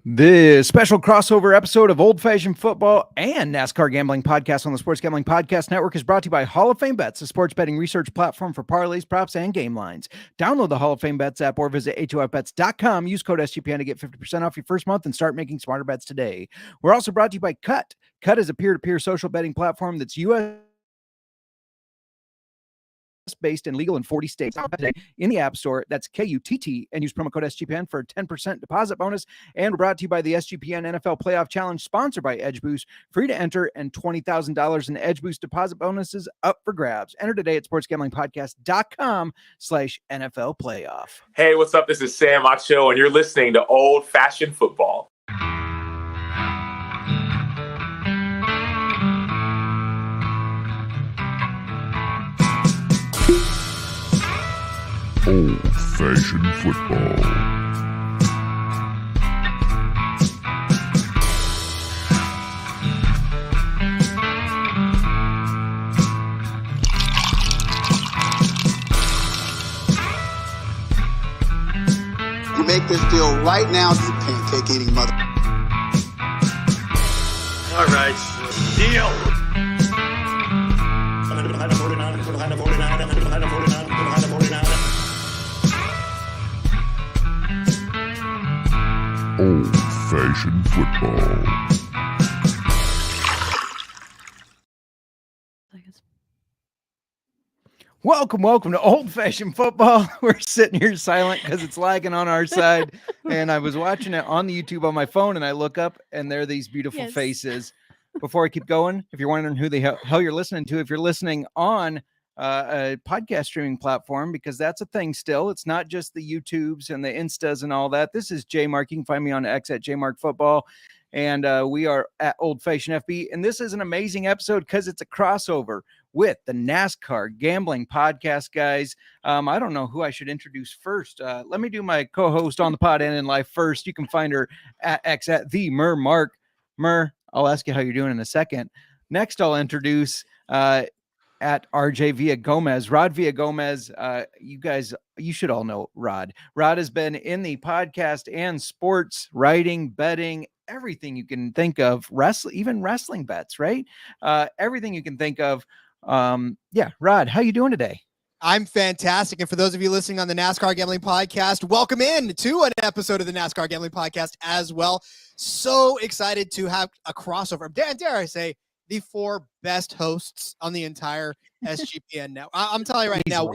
The special crossover episode of Old Fashioned Football and NASCAR Gambling Podcast on the Sports Gambling Podcast Network is brought to you by Hall of Fame Bets, a sports betting research platform for parlays, props, and game lines. Download the Hall of Fame Bets app or visit HOFBets.com. Use code SGPN to get 50% off your first month and start making smarter bets today. We're also brought to you by Cut. Cut is a peer-to-peer social betting platform that's U.S. based and legal in 40 states. In the App Store, that's KUTT, and use promo code SGPN for a 10% deposit bonus. And we're brought to you by the SGPN NFL Playoff Challenge, sponsored by Edge Boost. Free to enter and $20,000 in Edge Boost deposit bonuses up for grabs. Enter today at sportsgamblingpodcast.com/NFL Playoff. Hey, what's up? This is Sam Macho, and you're listening to Old Fashioned Football. Old-fashioned football. You make this deal right now, you pancake-eating mother. All right, deal. Old-fashioned football. Welcome to Old Fashioned Football. We're sitting here silent because it's lagging on our side. And I was watching it on the YouTube on my phone, and I look up, and there are these beautiful faces. Before I keep going, if you're wondering who the hell you're listening to, if you're listening on a podcast streaming platform, because that's a thing still. It's not just the YouTubes and the Instas and all that. This is J Mark. You can find me on X at JMarkFootball. And we are at Old Fashioned FB. And this is an amazing episode because it's a crossover with the NASCAR Gambling Podcast, guys. I don't know who I should introduce first. Let me do my co-host on the pod and in life first. You can find her at X at the Mark. I'll ask you how you're doing in a second. Next, I'll introduce at RJ Villagomez. Rod Villagomez, you guys, you should all know Rod. Rod has been in the podcast and sports, writing, betting, everything you can think of, even wrestling bets, right? Everything you can think of. Rod, how you doing today? I'm fantastic. And for those of you listening on the NASCAR Gambling Podcast, welcome in to an episode of the NASCAR Gambling Podcast as well. So excited to have a crossover. Dare I say, the four best hosts on the entire SGPN now. I'm telling you right now,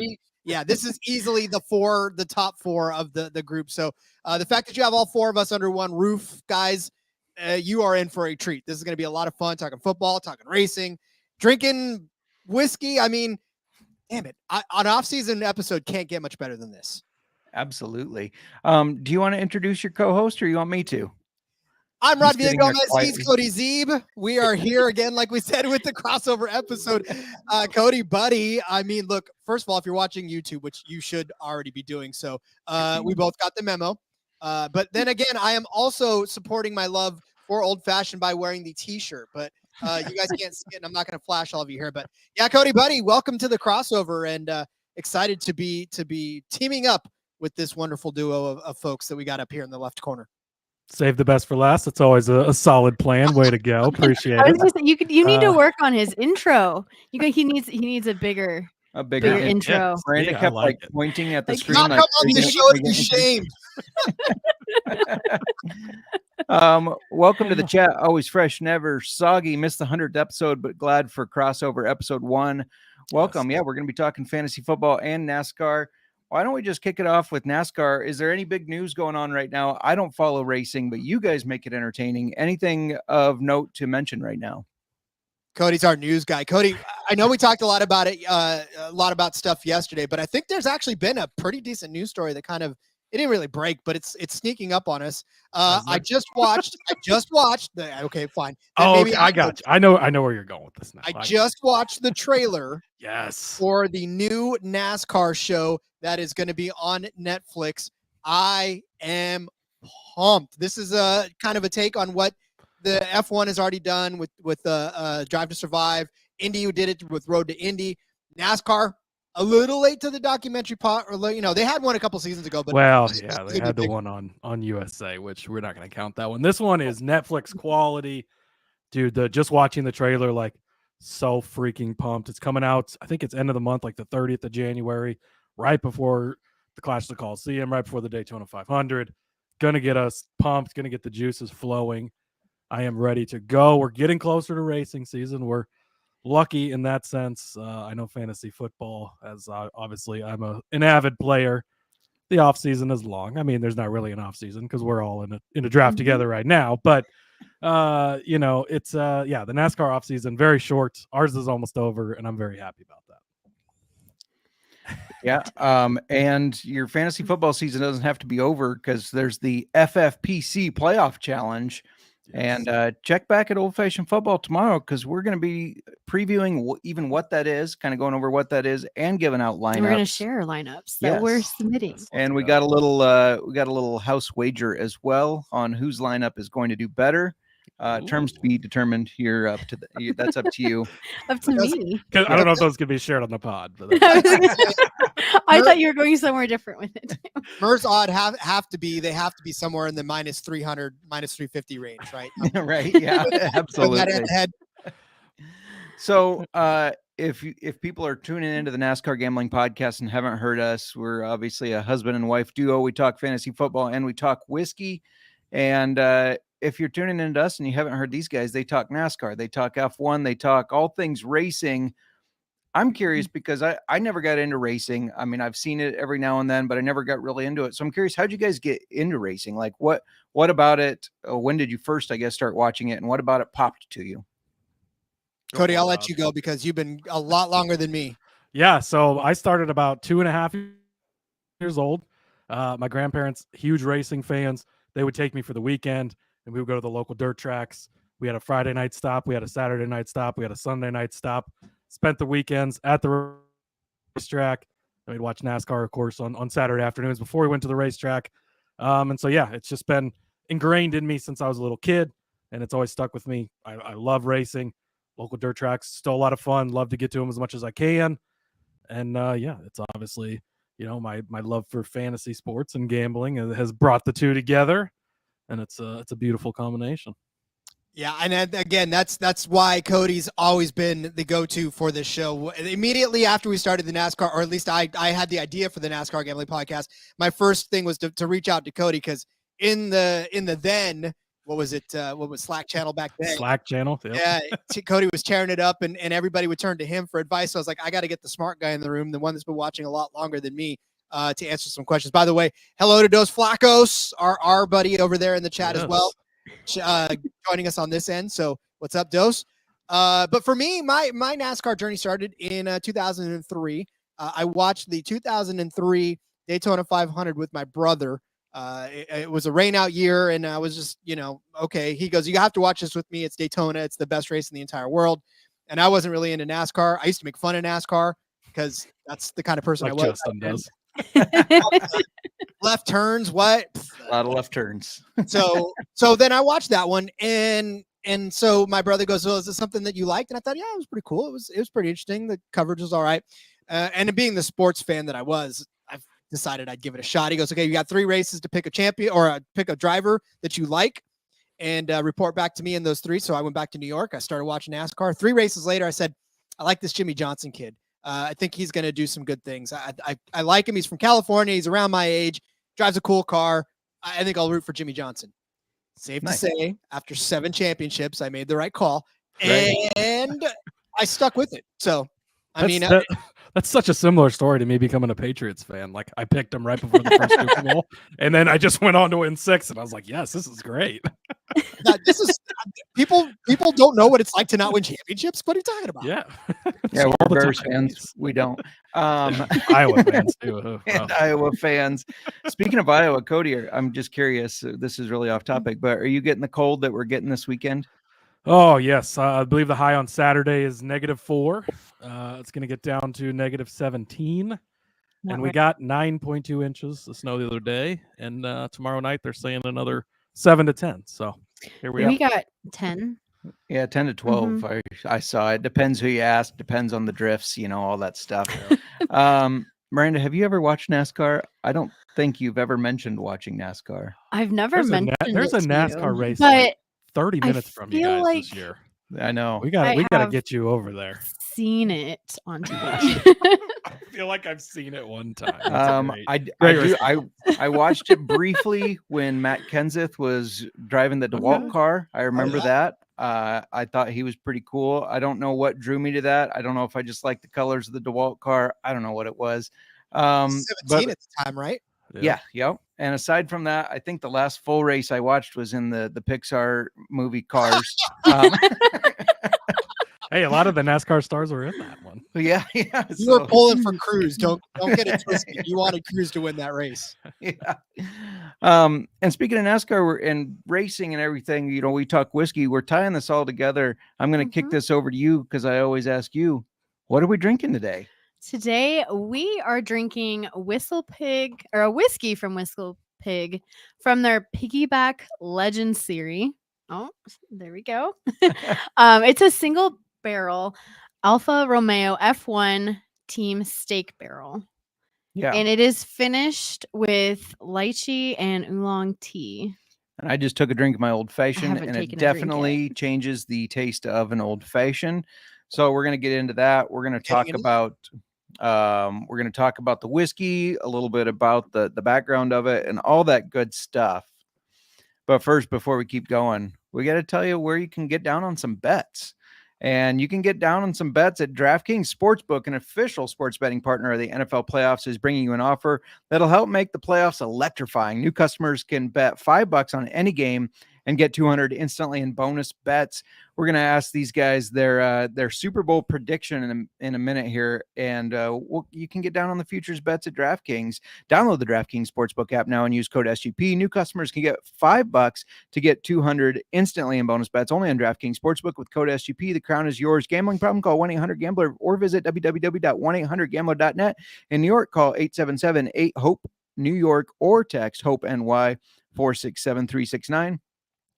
this is easily the top four of the group. So the fact that you have all four of us under one roof, guys, you are in for a treat. This is going to be a lot of fun talking football, talking racing, drinking whiskey. I mean, damn it. An off-season episode can't get much better than this. Absolutely. Do you want to introduce your co-host or you want me to? I'm Rod Villagomez. He's Cody Zeeb. We are here again, like we said, with the crossover episode. Cody, buddy, I mean, look, first of all, if you're watching YouTube, which you should already be doing so, we both got the memo. But then again, I am also supporting my love for Old Fashioned by wearing the T-shirt. But you guys can't see it, and I'm not going to flash all of you here. But yeah, Cody, buddy, welcome to the crossover, and excited to be teaming up with this wonderful duo of folks that we got up here in the left corner. Save the best for last. It's always a solid plan. Way to go. Appreciate it. You need to work on his intro. He needs a bigger intro. Yeah. Miranda kept pointing at the screen. Not come on the show to be shamed. Welcome to the chat. Always fresh, never soggy. Missed the 100th episode, but glad for crossover episode 1. Welcome. Yes. Yeah, we're going to be talking fantasy football and NASCAR. Why don't we just kick it off with NASCAR? Is there any big news going on right now? I don't follow racing, but you guys make it entertaining. Anything of note to mention right now? Cody's our news guy. Cody, I know we talked a lot about it, a lot about stuff yesterday, but I think there's actually been a pretty decent news story that it didn't really break, but it's sneaking up on us. I just watched okay, fine. Okay, I got you. I know where you're going with this now. I just watched the trailer. Yes. For the new NASCAR show that is going to be on Netflix. I am pumped. This is a kind of a take on what the F1 has already done with Drive to Survive. Indy, who did it with Road to Indy. NASCAR, a little late to the documentary part, or they had one a couple seasons ago, but they had the one on USA, which we're not going to count that one. This one is Netflix quality, dude. Just watching the trailer, like, so freaking pumped. It's coming out, I think it's end of the month, like the 30th of January, right before the Clash of the Coliseum, right before the Daytona 500. Gonna get us pumped, gonna get the juices flowing. I am ready to go. We're getting closer to racing season. We're lucky in that sense. I know fantasy football, as obviously I'm an avid player. The off season is long. I mean, there's not really an off season because we're all in a draft together right now. But it's the NASCAR off season very short. Ours is almost over, and I'm very happy about that. Yeah. And your fantasy football season doesn't have to be over because there's the FFPC playoff challenge. Yes. And check back at Old Fashioned Football tomorrow because we're going to be previewing even what that is, kind of going over what that is, and giving out lineups. And we're going to share lineups that we're submitting. And we got a little house wager as well on whose lineup is going to do better. Terms to be determined here. That's up to you. Up to me. I don't know if those can be shared on the pod. But I thought you were going somewhere different with it. Mer's odd have to be somewhere in the minus 300, minus 350 range, right? Right. Yeah, absolutely. So if people are tuning into the NASCAR Gambling Podcast and haven't heard us, we're obviously a husband and wife duo. We talk fantasy football and we talk whiskey. And if you're tuning into us and you haven't heard these guys, they talk NASCAR, they talk F1, they talk all things racing. I'm curious because I never got into racing. I mean, I've seen it every now and then, but I never got really into it. So I'm curious, how'd you guys get into racing? Like what about it? When did you first, I guess, start watching it? And what about it popped to you? Cody, I'll let you go because you've been a lot longer than me. Yeah. So I started about 2.5 years old. My grandparents, huge racing fans. They would take me for the weekend and we would go to the local dirt tracks. We had a Friday night stop. We had a Saturday night stop. We had a Sunday night stop. Spent the weekends at the racetrack. And we'd watch NASCAR, of course, on Saturday afternoons before we went to the racetrack. And so, yeah, it's just been ingrained in me since I was a little kid, and it's always stuck with me. I love racing. Local dirt tracks, still a lot of fun. Love to get to them as much as I can. And, it's obviously, my love for fantasy sports and gambling has brought the two together, and it's a beautiful combination. Yeah, and again, that's why Cody's always been the go-to for this show. Immediately after we started the NASCAR, or at least I had the idea for the NASCAR Gambling Podcast, my first thing was to reach out to Cody because in the then, what was it? What was Slack channel back then? Slack channel, yep. Yeah. Cody was tearing it up, and everybody would turn to him for advice. So I was like, I got to get the smart guy in the room, the one that's been watching a lot longer than me, to answer some questions. By the way, hello to Dos Flacos, our buddy over there in the chat as well. Joining us on this end. So what's up, Dos? But for me, my NASCAR journey started in 2003. I watched the 2003 Daytona 500 with my brother. It was a rain out year, and I was just, okay. He goes, you have to watch this with me. It's Daytona. It's the best race in the entire world. And I wasn't really into NASCAR. I used to make fun of NASCAR because that's the kind of person I was. Justin does. Left turns, what? A lot of left turns. So then I watched that one, and so my brother goes, "Well, is this something that you liked?" And I thought, yeah, it was pretty cool. It was pretty interesting. The coverage was all right. And being the sports fan that I was, I decided I'd give it a shot. He goes, "Okay, you got 3 races to pick a champion or pick a driver that you like, and report back to me in those 3." So I went back to New York. I started watching NASCAR. 3 races later, I said, "I like this Jimmy Johnson kid. I think he's going to do some good things. I like him. He's from California. He's around my age. Drives a cool car. I think I'll root for Jimmy Johnson." Safe to say, after 7 championships, I made the right call, and I stuck with it. So, that's such a similar story to me becoming a Patriots fan. Like, I picked them right before the first Super Bowl, and then I just went on to win 6, and I was like, yes, this is great. This is people don't know what it's like to not win championships. What are you talking about? Yeah. Yeah, we're Bears fans. We don't. Iowa fans too. And Iowa fans. Speaking of Iowa, Cody, I'm just curious. This is really off topic, but are you getting the cold that we're getting this weekend? Oh, yes. I believe the high on Saturday is -4. It's going to get down to -17. And we got 9.2 inches of snow the other day. And tomorrow night, they're saying another 7 to 10. So here we are. We got 10. Yeah, 10 to 12. I saw it. Depends who you ask. Depends on the drifts. All that stuff. Miranda, have you ever watched NASCAR? I don't think you've ever mentioned watching NASCAR. I've never mentioned there's it a to NASCAR you, race but like 30 minutes from you feel guys this year. I know. We got to have get you over there. seen it on TV. I feel like I've seen it one time. I watched it briefly when Matt Kenseth was driving the DeWalt car. I remember that. I thought he was pretty cool. I don't know what drew me to that. I don't know if I just liked the colors of the DeWalt car. I don't know what it was. 17 at the time, right? Yeah. And aside from that, I think the last full race I watched was in the Pixar movie Cars. Hey, a lot of the NASCAR stars were in that one. Yeah. You were pulling for Cruz. Don't get it twisted. You wanted Cruz to win that race. Yeah. And speaking of NASCAR and racing and everything, we talk whiskey. We're tying this all together. I'm going to kick this over to you because I always ask you, what are we drinking today? Today we are drinking WhistlePig, or a whiskey from WhistlePig, from their Piggyback Legend series. Oh, there we go. It's a single barrel Alfa Romeo F1 Team Steak Barrel. Yeah. And it is finished with lychee and oolong tea. And I just took a drink of my old fashioned, and it definitely changes the taste of an old fashioned. So we're going to get into that. We're going to talk about the whiskey, a little bit about the background of it and all that good stuff. But first, before we keep going, we got to tell you where you can get down on some bets. And you can get down on some bets at DraftKings Sportsbook, an official sports betting partner of the NFL playoffs, is bringing you an offer that'll help make the playoffs electrifying. New customers can bet $5 on any game and get $200 instantly in bonus bets. We're going to ask these guys their Super Bowl prediction in a minute here, and you can get down on the futures bets at DraftKings. Download the DraftKings Sportsbook app now and use code SGP. New customers can get $5 to get $200 instantly in bonus bets only on DraftKings Sportsbook with code SGP. The crown is yours. Gambling problem? Call 1-800-GAMBLER or visit www.1800gambler.net. In New York, call 877-8-HOPE-NEW YORK or text HOPE-NY 467-369.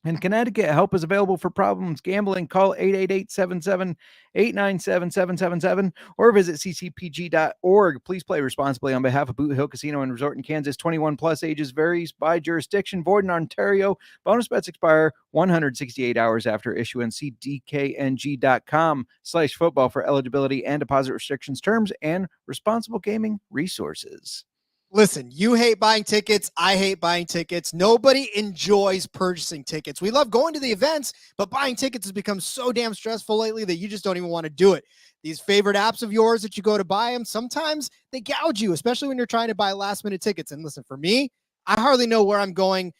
In Connecticut, help is available for problems gambling. Call 888-77-897-777 or visit ccpg.org. Please play responsibly on behalf of Boot Hill Casino and Resort in Kansas. 21 plus, ages varies by jurisdiction. Void in Ontario. Bonus bets expire 168 hours after issuance. See dkng.com/football for eligibility and deposit restrictions, terms, and responsible gaming resources. Listen, you hate buying tickets. I hate buying tickets. Nobody enjoys purchasing tickets. We love going to the events, but buying tickets has become so damn stressful lately that you just don't even want to do it. These favorite apps of yours that you go to buy them, sometimes they gouge you, especially when you're trying to buy last-minute tickets. And listen, for me, I hardly know where I'm going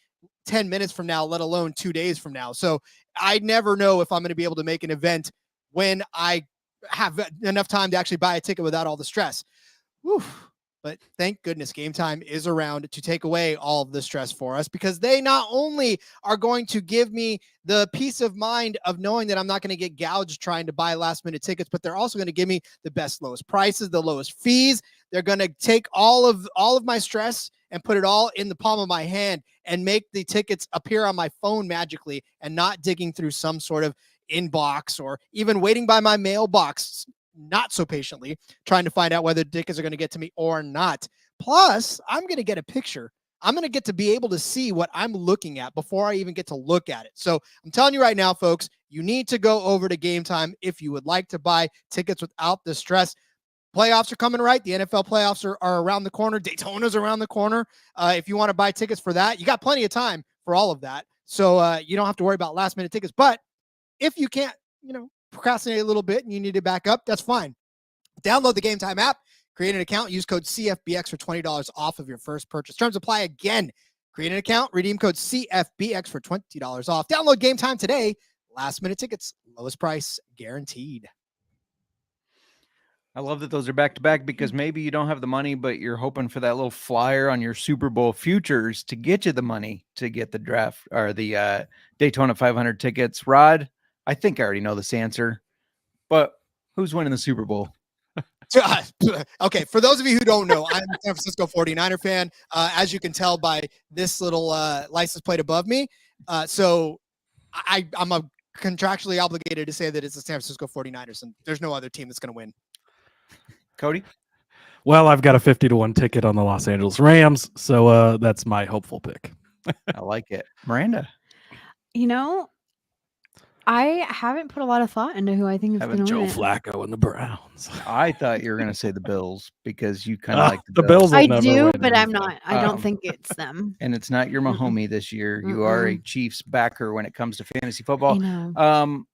10 minutes from now, let alone 2 days from now. So I never know if I'm going to be able to make an event when I have enough time to actually buy a ticket without all the stress. Whew. But thank goodness Game Time is around to take away all of the stress for us, because they not only are going to give me the peace of mind of knowing that I'm not going to get gouged trying to buy last minute tickets, but they're also going to give me the best, lowest prices, the lowest fees. They're going to take all of my stress and put it all in the palm of my hand and make the tickets appear on my phone magically and not digging through some sort of inbox or even waiting by my mailbox not so patiently, trying to find out whether tickets are going to get to me or not. Plus, I'm going to get a picture. I'm going to get to be able to see what I'm looking at before I even get to look at it. So I'm telling you right now, folks, you need to go over to Game Time if you would like to buy tickets without the stress. Playoffs are coming, right? The NFL playoffs are around the corner. Daytona's around the corner. If you want to buy tickets for that, you got plenty of time for all of that. So you don't have to worry about last minute tickets. But if you can't, procrastinate a little bit and you need to back up, that's fine. Download the Game Time app, create an account, use code CFBX for $20 off of your first purchase. Terms apply again. Create an account, redeem code CFBX for $20 off. Download Game Time today. Last minute tickets, lowest price guaranteed. I love that those are back to back, because maybe you don't have the money, but you're hoping for that little flyer on your Super Bowl futures to get you the money to get the draft or the Daytona 500 tickets. Rod, I think I already know this answer, but who's winning the Super Bowl? Okay, for those of you who don't know, I'm a San Francisco 49er fan, as you can tell by this little license plate above me. So I'm a contractually obligated to say that it's the San Francisco 49ers, and there's no other team that's going to win. Cody? Well, I've got a 50-1 ticket on the Los Angeles Rams, so that's my hopeful pick. I like it. Miranda? You know, I haven't put a lot of thought into who I think is going to Joe win. Flacco and the Browns. I thought you were going to say the Bills because you kind of like the Bills. I will never do, win but I'm anything. not. I don't think it's them. And it's not your Mahomie this year. You are a Chiefs backer when it comes to fantasy football. I know.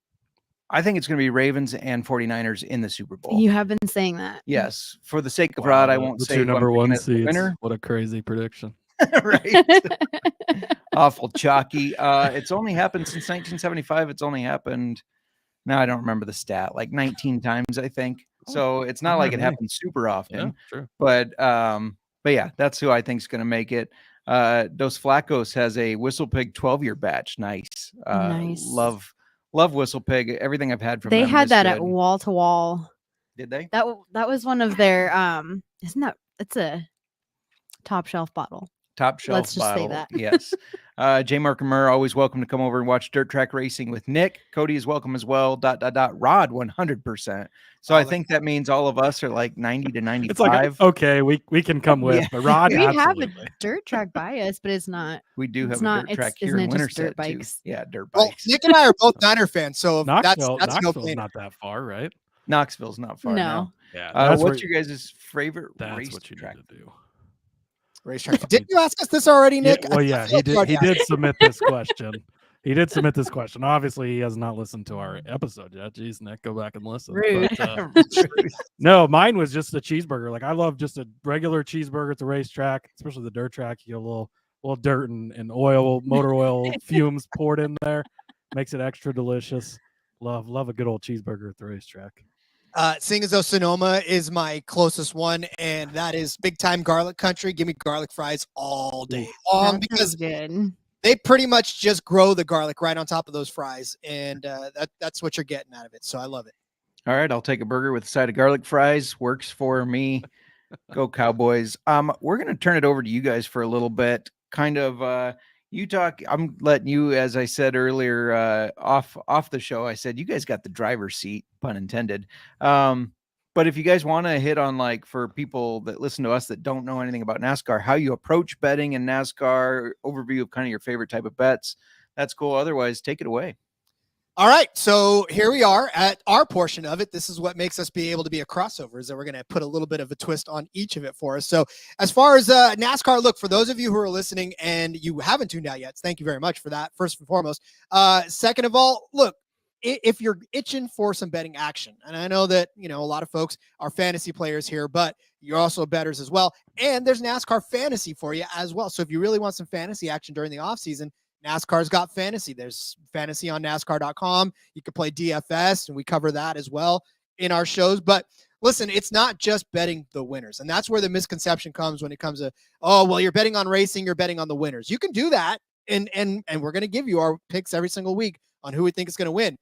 I think it's going to be Ravens and 49ers in the Super Bowl. You have been saying that. Yes. For the sake of Rod, I won't the say two who I'm number picking one as the seeds. winner. What a crazy prediction. Right. Awful chalky. It's only happened since 1975. It's only happened. Now I don't remember the stat, like 19 times, I think. So it's not like it happens super often. Yeah, true. But yeah, that's who I think is going to make it. Dos Flacos has a WhistlePig 12-year badge. Nice. Nice. Love WhistlePig. Everything I've had from They them had is that good. at wall to wall. Did they? That was one of their isn't that it's a top shelf bottle. Top shelf Let's just say bottle. that. Yes. J. Mark and Murr, always welcome to come over and watch Dirt Track Racing with Nick. Cody is welcome as well. Rod 100%. So I think that means all of us are like 90 to 95. It's like, okay, we can come with, but Rod, We have absolutely. a dirt track bias, but it's not. We do have It's a not- dirt track it's- here in isn't it just Winterset dirt too. bikes? Yeah, dirt Well, bikes. Nick and I are both Niner fans, so that's Knoxville's no brainer. not that far, right? Knoxville's not far No. now. Yeah. What's your guys' favorite That's race what you track? need to do. Racetrack. Did you ask us this already, Nick? Yeah, well, yeah, he did. He did submit this question. He did submit this question. Obviously, he has not listened to our episode yet. Jeez, Nick, go back and listen. Rude. But, no, mine was just a cheeseburger. Like I love just a regular cheeseburger at the racetrack, especially the dirt track. You get a little dirt and oil, motor oil fumes poured in there, makes it extra delicious. Love a good old cheeseburger at the racetrack. Seeing as though Sonoma is my closest one, and that is big time garlic country. Give me garlic fries all day long That because sounds good. they pretty much just grow the garlic right on top of those fries, and that's what you're getting out of it. So I love it. All right, I'll take a burger with a side of garlic fries. Works for me. Go Cowboys. We're gonna turn it over to you guys for a little bit. Kind of you talk. I'm letting you, as I said earlier, off the show. I said you guys got the driver's seat, pun intended. But if you guys want to hit on, like, for people that listen to us that don't know anything about NASCAR, how you approach betting in NASCAR, overview of kind of your favorite type of bets, that's cool. Otherwise, take it away. All right, so here we are at our portion of it. This is what makes us be able to be a crossover, is that we're going to put a little bit of a twist on each of it for us. So as far as NASCAR, look, for those of you who are listening and you haven't tuned out yet, thank you very much for that, first and foremost. Second of all, look, if you're itching for some betting action, and I know that, a lot of folks are fantasy players here, but you're also bettors as well, and there's NASCAR fantasy for you as well. So if you really want some fantasy action during the offseason, NASCAR's got fantasy. There's fantasy on NASCAR.com. You can play DFS, and we cover that as well in our shows. But listen, it's not just betting the winners, and that's where the misconception comes when it comes to, oh, well, you're betting on racing, you're betting on the winners. You can do that, and we're going to give you our picks every single week on who we think is going to win.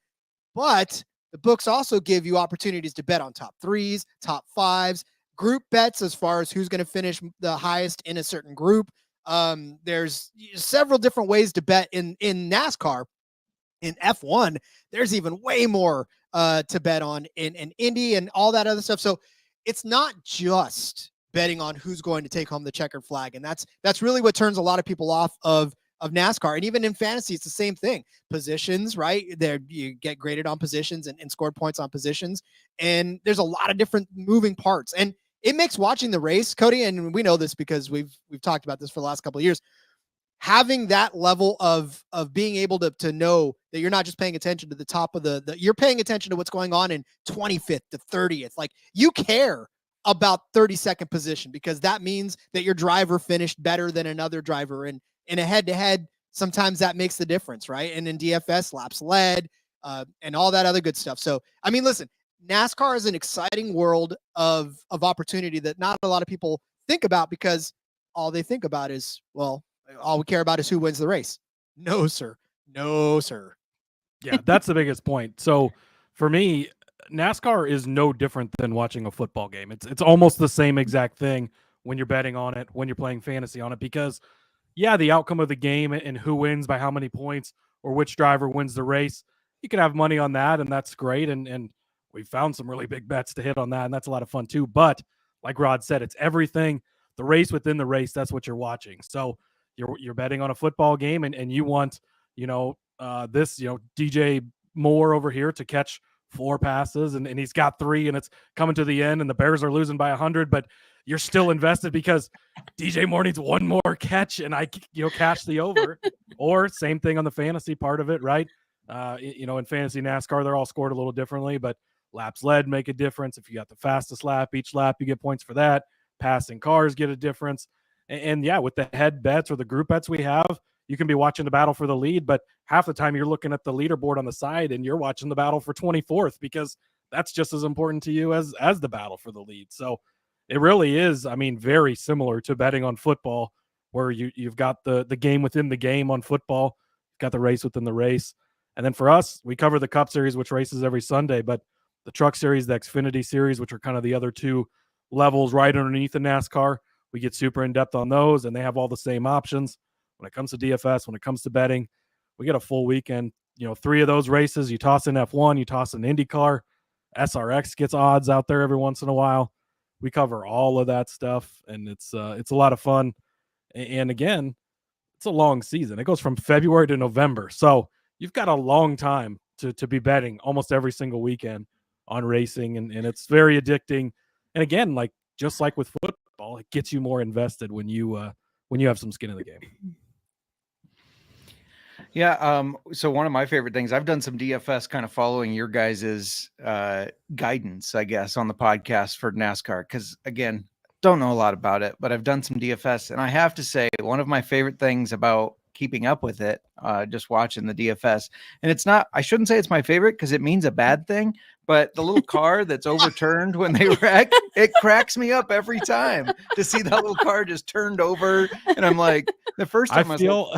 But the books also give you opportunities to bet on top threes, top fives, group bets as far as who's going to finish the highest in a certain group. There's several different ways to bet in NASCAR. In F1, there's even way more to bet on in Indy and all that other stuff. So it's not just betting on who's going to take home the checkered flag. And that's really what turns a lot of people off of NASCAR. And even in fantasy, it's the same thing. Positions, right? There you get graded on positions and scored points on positions. And there's a lot of different moving parts. And it makes watching the race, Cody, and we know this because we've talked about this for the last couple of years, having that level of being able to know that you're not just paying attention to the top of the you're paying attention to what's going on in 25th to 30th. Like, you care about 32nd position because that means that your driver finished better than another driver. And in a head-to-head, sometimes that makes the difference, right? And in DFS, laps led, and all that other good stuff. So, I mean, listen, NASCAR is an exciting world of opportunity that not a lot of people think about because all they think about is, well, all we care about is who wins the race. No, sir. No, sir. Yeah, that's the biggest point. So for me, NASCAR is no different than watching a football game. It's almost the same exact thing when you're betting on it, when you're playing fantasy on it, because yeah, the outcome of the game and who wins by how many points or which driver wins the race, you can have money on that, and that's great. And we found some really big bets to hit on that, and that's a lot of fun too. But like Rod said, it's everything. The race within the race, that's what you're watching. So you're betting on a football game, and you want, DJ Moore over here to catch 4 passes, and he's got 3, and it's coming to the end, and the Bears are losing by 100, but you're still invested because DJ Moore needs 1 more catch, and I catch the over. Or same thing on the fantasy part of it, right? In fantasy NASCAR, they're all scored a little differently, but laps led make a difference. If you got the fastest lap, each lap you get points for that. Passing cars get a difference. And yeah, with the head bets or the group bets we have, you can be watching the battle for the lead, but half the time you're looking at the leaderboard on the side and you're watching the battle for 24th, because that's just as important to you as the battle for the lead. So it really is, very similar to betting on football, where you've got the game within the game on football, you've got the race within the race. And then for us, we cover the Cup Series, which races every Sunday, but the Truck Series, the Xfinity Series, which are kind of the other 2 levels right underneath the NASCAR, we get super in-depth on those, and they have all the same options. When it comes to DFS, when it comes to betting, we get a full weekend. 3 of those races, you toss in F1, you toss in IndyCar, SRX gets odds out there every once in a while. We cover all of that stuff, and it's a lot of fun. And again, it's a long season. It goes from February to November. So you've got a long time to be betting almost every single weekend on racing, and it's very addicting. And again, just like with football, it gets you more invested when you have some skin in the game. Yeah. So one of my favorite things, I've done some DFS kind of following your guys's guidance, I guess, on the podcast for NASCAR. Because again, don't know a lot about it, but I've done some DFS, and I have to say one of my favorite things about keeping up with it, just watching the DFS, and it's not, I shouldn't say it's my favorite because it means a bad thing, but the little car that's overturned when they wreck, it cracks me up every time to see that little car just turned over. And I'm like, the first time I feel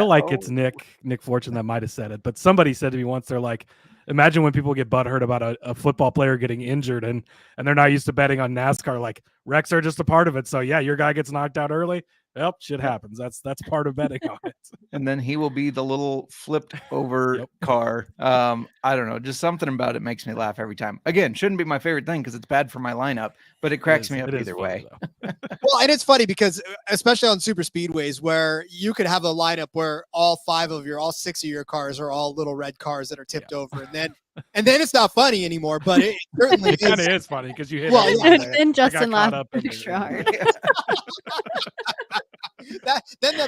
like it's Nick Fortune that might have said it, but somebody said to me once, they're like, imagine when people get butthurt about a football player getting injured and they're not used to betting on NASCAR, like wrecks are just a part of it. So yeah, your guy gets knocked out early. Yep, shit happens. That's part of betting on it. And then he will be the little flipped over car. I don't know, just something about it makes me laugh every time. Again, shouldn't be my favorite thing because it's bad for my lineup, but it cracks me up either way. Well, and it's funny because especially on super speedways where you could have a lineup where all 6 of your cars are all little red cars that are tipped over, and then it's not funny anymore. But it certainly it kind of is funny because you hit. Well, then Justin laughed extra hard. That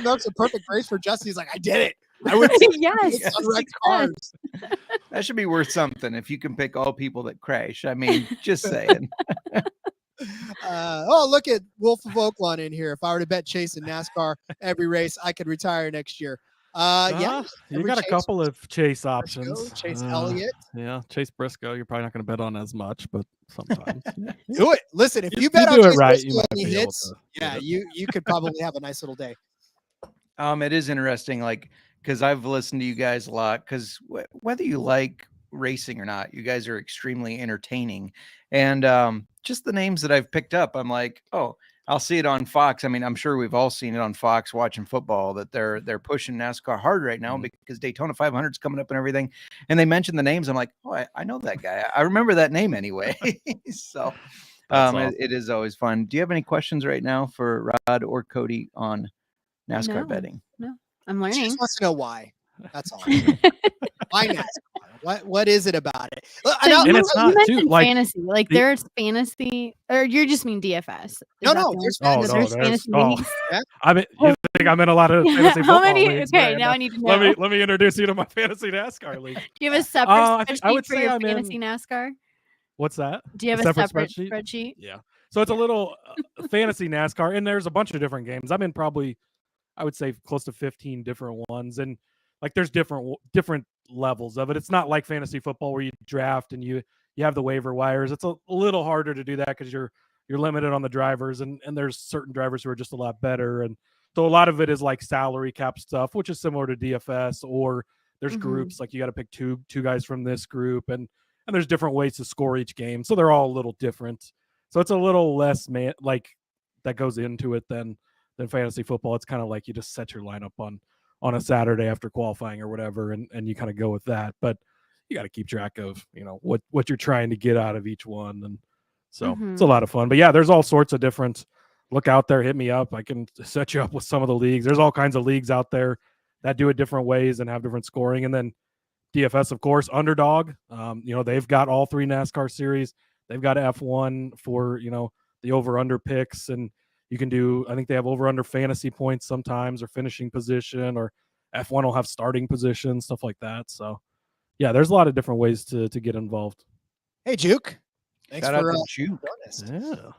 makes a perfect race for Justin. He's like, I did it. I would yes. unwrecked cars. That should be worth something if you can pick all people that crash. Just saying. Look at Wolf of Oaklawn in here. If I were to bet Chase in NASCAR every race, I could retire next year. You got a couple of Chase options. Briscoe, Chase Elliott. Yeah, Chase Briscoe. You're probably not going to bet on as much, but sometimes. Do it. Listen, if you bet on Chase Briscoe and he hits, you could probably have a nice little day. It is interesting, because I've listened to you guys a lot, because whether you like racing or not, you guys are extremely entertaining. And just the names that I've picked up, I'm like, oh, I'll see it on Fox. I'm sure we've all seen it on Fox watching football, that they're pushing NASCAR hard right now because Daytona 500 is coming up and everything. And they mentioned the names. I'm like, oh, I know that guy. I remember that name anyway. So awesome. It is always fun. Do you have any questions right now for Rod or Cody on NASCAR betting? No, I'm learning. She just wants to know why. That's all. Why NASCAR? What is it about it? And it's not too fantasy. There's fantasy, or you just mean DFS? No, there's fantasy. You think I'm in a lot of fantasy football leagues? Okay, now I need to know. Let me introduce you to my fantasy NASCAR league. Do you have a separate spreadsheet for your I'm fantasy NASCAR? What's that? Do you have a separate spreadsheet? Yeah. So it's a little fantasy NASCAR, and there's a bunch of different games. I'm in probably, I would say, close to 15 different ones, and there's different levels of it. It's not like fantasy football where you draft and you have the waiver wires. It's a little harder to do that because you're limited on the drivers, and there's certain drivers who are just a lot better. And so a lot of it is like salary cap stuff, which is similar to DFS, or there's groups, like you got to pick two guys from this group, and there's different ways to score each game. So they're all a little different. So it's a little less that goes into it than fantasy football. It's kind of like you just set your lineup on a Saturday after qualifying or whatever, and you kind of go with that. But you got to keep track of, what you're trying to get out of each one. And so it's a Mhm. lot of fun. But yeah, there's all sorts of different. Look out there, hit me up. I can set you up with some of the leagues. There's all kinds of leagues out there that do it different ways and have different scoring. And then DFS, of course, Underdog. They've got all 3 NASCAR series. They've got F1 for, the over-under picks. And you can do, I think they have over-under fantasy points sometimes, or finishing position, or F1 will have starting position, stuff like that. So, yeah, there's a lot of different ways to get involved. Hey, Juke. Thanks Shout out for to Juke. Yeah.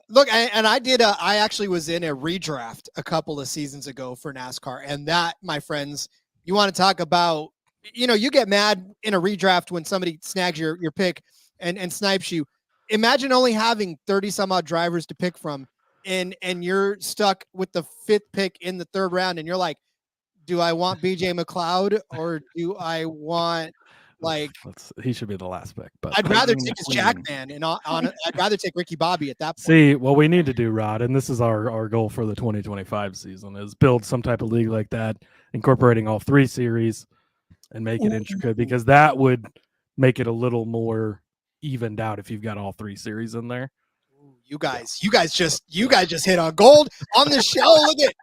Look, I actually was in a redraft a couple of seasons ago for NASCAR, and that, my friends, you want to talk about, you get mad in a redraft when somebody snags your pick and snipes you. Imagine only having 30 some odd drivers to pick from, and you're stuck with the 5th pick in the 3rd round, and you're like, do I want BJ McLeod or do I want He should be the last pick, but I'd rather Lightning take his McQueen. Jackman, and I'd rather take Ricky Bobby at that point. see, what we need to do, Rod, and this is our goal for the 2025 season, is build some type of league like that, incorporating all 3 series and make it intricate, because that would make it a little more evened out if you've got all 3 series in there. You guys just hit on gold on the show. Look at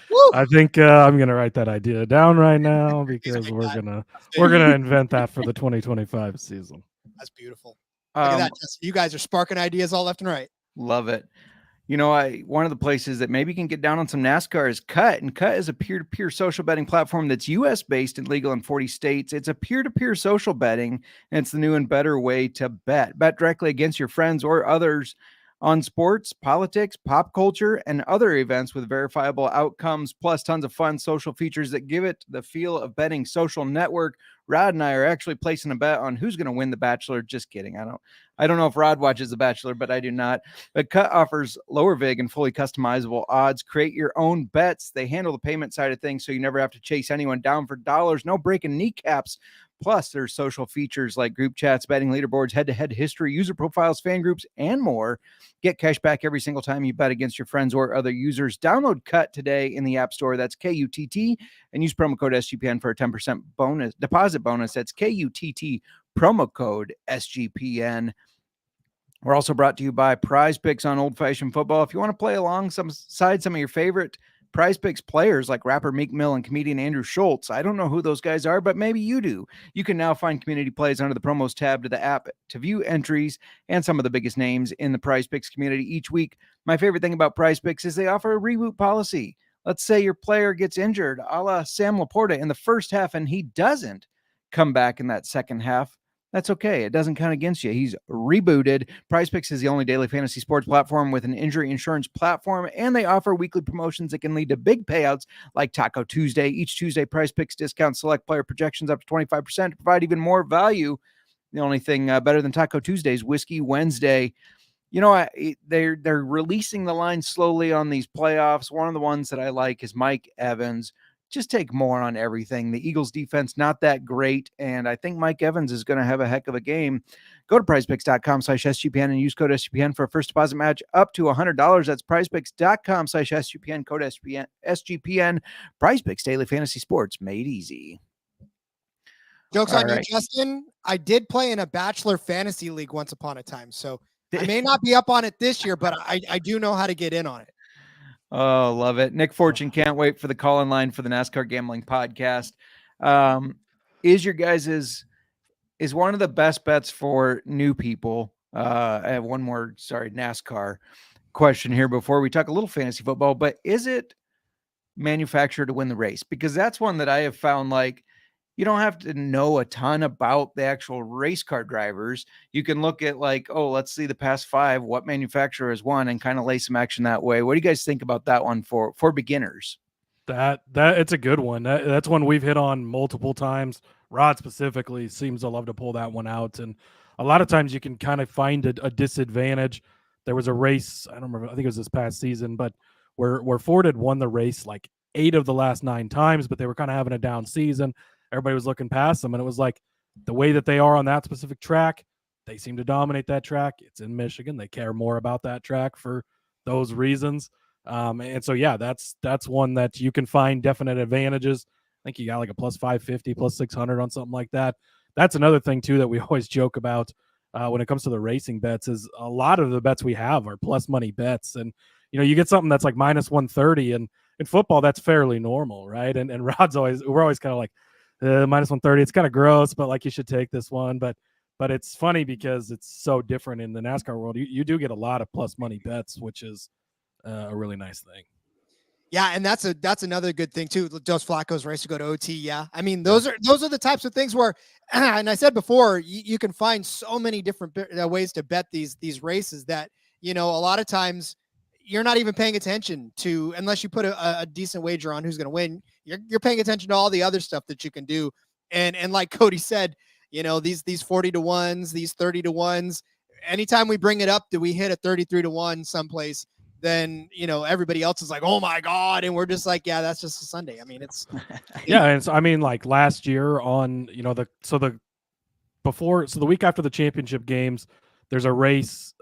Woo! I think I'm gonna write that idea down right now, because we're gonna invent that for the 2025 season. That's beautiful. Look at that. You guys are sparking ideas all left and right. Love it. One of the places that maybe can get down on some NASCAR is Cut, and Cut is a peer-to-peer social betting platform that's U.S. based and legal in 40 states. It's a peer-to-peer social betting, and it's the new and better way to bet. Bet directly against your friends or others on sports, politics, pop culture, and other events with verifiable outcomes, plus tons of fun social features that give it the feel of betting social network. Rod and I are actually placing a bet on who's going to win The Bachelor. Just kidding. I don't know if Rod watches The Bachelor, but I do not. But Cut offers lower vig and fully customizable odds. Create your own bets. They handle the payment side of things, so you never have to chase anyone down for dollars. No breaking kneecaps. Plus, there's social features like group chats, betting leaderboards, head-to-head history, user profiles, fan groups, and more. Get cash back every single time you bet against your friends or other users. Download Cut today in the App Store. That's KUTT, and use promo code SGPN for a 10% bonus deposit bonus. That's KUTT, promo code SGPN. We're also brought to you by Prize Picks on Old Fashioned Football. If you want to play alongside some of your favorite Prize Picks players like rapper Meek Mill and comedian Andrew Schultz, I don't know who those guys are, but maybe you do. You can now find community plays under the promos tab to the app to view entries and some of the biggest names in the Prize Picks community each week. My favorite thing about Prize Picks is they offer a reboot policy. Let's say your player gets injured, a la Sam Laporta in the first half, and he doesn't come back in that second half. That's okay. It doesn't count against you. He's rebooted. PrizePicks is the only daily fantasy sports platform with an injury insurance platform, and they offer weekly promotions that can lead to big payouts like Taco Tuesday. Each Tuesday, PrizePicks discounts select player projections up to 25% to provide even more value. The only thing better than Taco Tuesday is Whiskey Wednesday. They're releasing the line slowly on these playoffs. One of the ones that I like is Mike Evans. Just take more on everything. The Eagles defense, not that great. And I think Mike Evans is going to have a heck of a game. Go to prizepicks.com/SGPN and use code SGPN for a first deposit match up to $100. That's prizepicks.com/SGPN, code SGPN. PrizePicks, daily fantasy sports made easy. Joke's on you, Justin. I did play in a Bachelor Fantasy League once upon a time. So I may not be up on it this year, but I do know how to get in on it. Oh, love it. Nick Fortune can't wait for the call-in line for the NASCAR Gambling Podcast. Is your guys' is one of the best bets for new people? I have one more, NASCAR question here before we talk a little fantasy football, but is it manufactured to win the race? Because that's one that I have found, like, you don't have to know a ton about the actual race car drivers. You can look at, like, oh, let's see the past 5, what manufacturer has won, and kind of lay some action that way. What do you guys think about that one for beginners? That it's a good one. That's one we've hit on multiple times. Rod specifically seems to love to pull that one out. And a lot of times you can kind of find a disadvantage. There was a race, I don't remember, I think it was this past season, but where Ford had won the race like 8 of the last 9 times, but they were kind of having a down season. Everybody was looking past them, and it was like the way that they are on that specific track, they seem to dominate that track. It's in Michigan. They care more about that track for those reasons. And so, yeah, that's one that you can find definite advantages. think you got like a plus 550, plus 600 on something like that. That's another thing too that we always joke about when it comes to the racing bets is a lot of the bets we have are plus money bets. And, you get something that's like minus 130, and in football, that's fairly normal, right? And we're always kind of like minus 130. It's kind of gross, but like you should take this one. But it's funny because it's so different in the NASCAR world. You do get a lot of plus money bets, which is a really nice thing. Yeah, and that's another good thing too. Joe Flacco's race to go to OT. Yeah, I mean those are the types of things where, and I said before, you can find so many different ways to bet these races that a lot of times you're not even paying attention to unless you put a decent wager on who's going to win. You're paying attention to all the other stuff that you can do, and like Cody said, these 40 to 1s, these 30 to 1s. Anytime we bring it up, do we hit a 33 to 1 someplace? Then everybody else is like, oh my God, and we're just like, yeah, that's just a Sunday. I mean, it's yeah, and so I mean, like last year on the week after the championship games, there's a race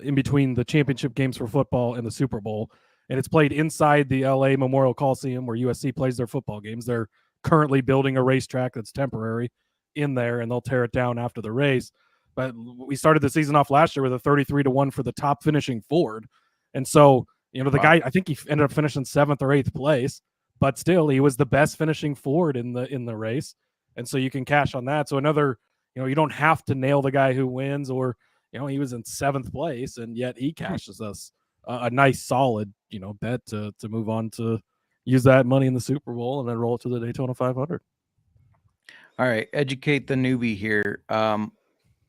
in between the championship games for football and the Super Bowl, and it's played inside the LA Memorial Coliseum where USC plays their football games. They're currently building a racetrack that's temporary in there, and they'll tear it down after the race. But we started the season off last year with a 33 to 1 for the top finishing Ford. And so, the guy, I think he ended up finishing 7th or 8th place, but still he was the best finishing Ford in the race. And so you can cash on that. So another, you don't have to nail the guy who wins, or, he was in 7th place and yet he cashes us a nice solid, bet to move on to use that money in the Super Bowl and then roll it to the Daytona 500. All right. Educate the newbie here.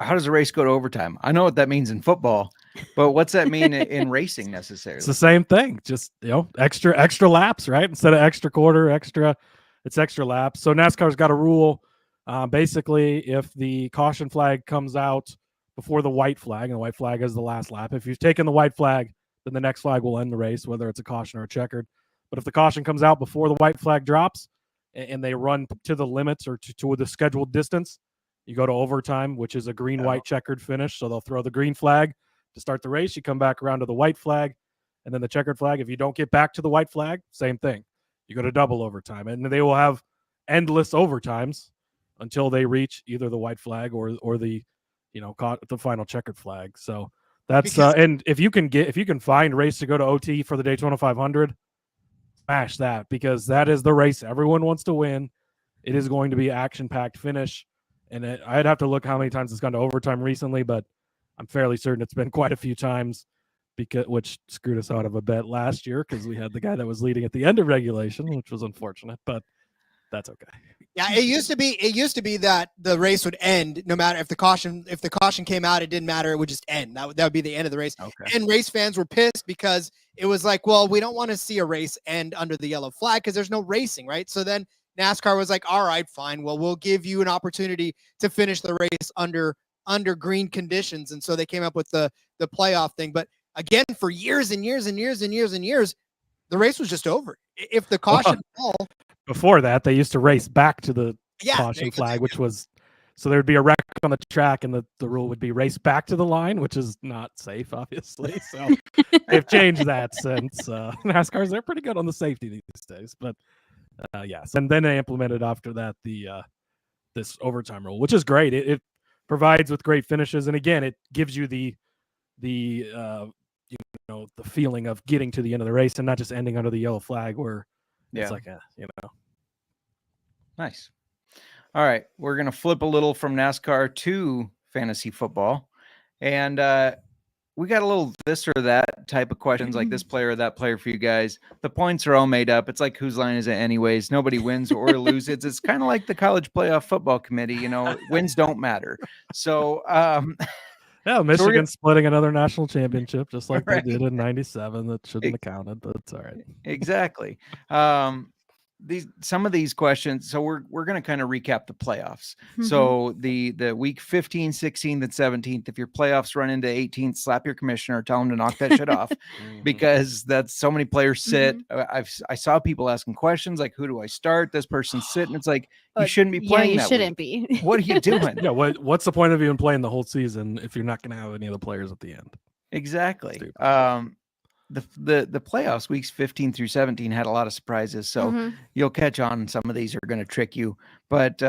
How does a race go to overtime? I know what that means in football, but what's that mean in racing necessarily? It's the same thing. Just, extra laps, right? Instead of extra quarter, it's extra laps. So NASCAR's got a rule. Basically, if the caution flag comes out before the white flag, and the white flag is the last lap, if you've taken the white flag, then the next flag will end the race, whether it's a caution or a checkered. But if the caution comes out before the white flag drops and they run to the limits or to the scheduled distance, you go to overtime, which is a green, white, checkered finish. So they'll throw the green flag to start the race. You come back around to the white flag and then the checkered flag. If you don't get back to the white flag, same thing. You go to double overtime. And they will have endless overtimes until they reach either the white flag or the the final checkered flag. So that's and if you can find race to go to OT for the Daytona 500, smash that, because that is the race everyone wants to win. It is going to be action-packed finish. And I'd have to look how many times it's gone to overtime recently, but I'm fairly certain it's been quite a few times, which screwed us out of a bet last year because we had the guy that was leading at the end of regulation, which was unfortunate, but that's okay. Yeah, it used to be that the race would end no matter if the caution came out, it didn't matter, it would just end. That would be the end of the race. Okay. And race fans were pissed because it was like, well, we don't want to see a race end under the yellow flag because there's no racing, right? So then NASCAR was like, all right, fine. Well, we'll give you an opportunity to finish the race under green conditions. And so they came up with the playoff thing. But again, for years and years and years and years and years, the race was just over. If the caution fell. Before that, they used to race back to the caution flag, which was, so there'd be a wreck on the track and the rule would be race back to the line, which is not safe, obviously. So they've changed that since. NASCAR's, they're pretty good on the safety these days. But yes, and then they implemented after that this overtime rule, which is great. It provides with great finishes, and again, it gives you the feeling of getting to the end of the race and not just ending under the yellow flag where it's like Nice. All right, we're gonna flip a little from NASCAR to fantasy football, and we got a little this or that type of questions, like this player or that player for you guys. The points are all made up. It's like, whose line is it anyways? Nobody wins or loses. It's kind of like the college playoff football committee. Wins don't matter. So, Michigan's splitting another national championship just like they did in '97. That shouldn't have counted, but it's all right. Exactly. Some of these questions, so we're going to kind of recap the playoffs. So the week 15, 16th, and 17th, if your playoffs run into 18th, slap your commissioner, tell him to knock that shit off, because that's so many players sit. I saw people asking questions like, who do I start? This person's sitting. It's like, you shouldn't be playing. You shouldn't be. What are you doing? Yeah. What's the point of even playing the whole season if you're not going to have any of the players at the end? Exactly. the playoffs, weeks 15 through 17, had a lot of surprises. So Mhm. you'll catch on. Some of these are going to trick you. But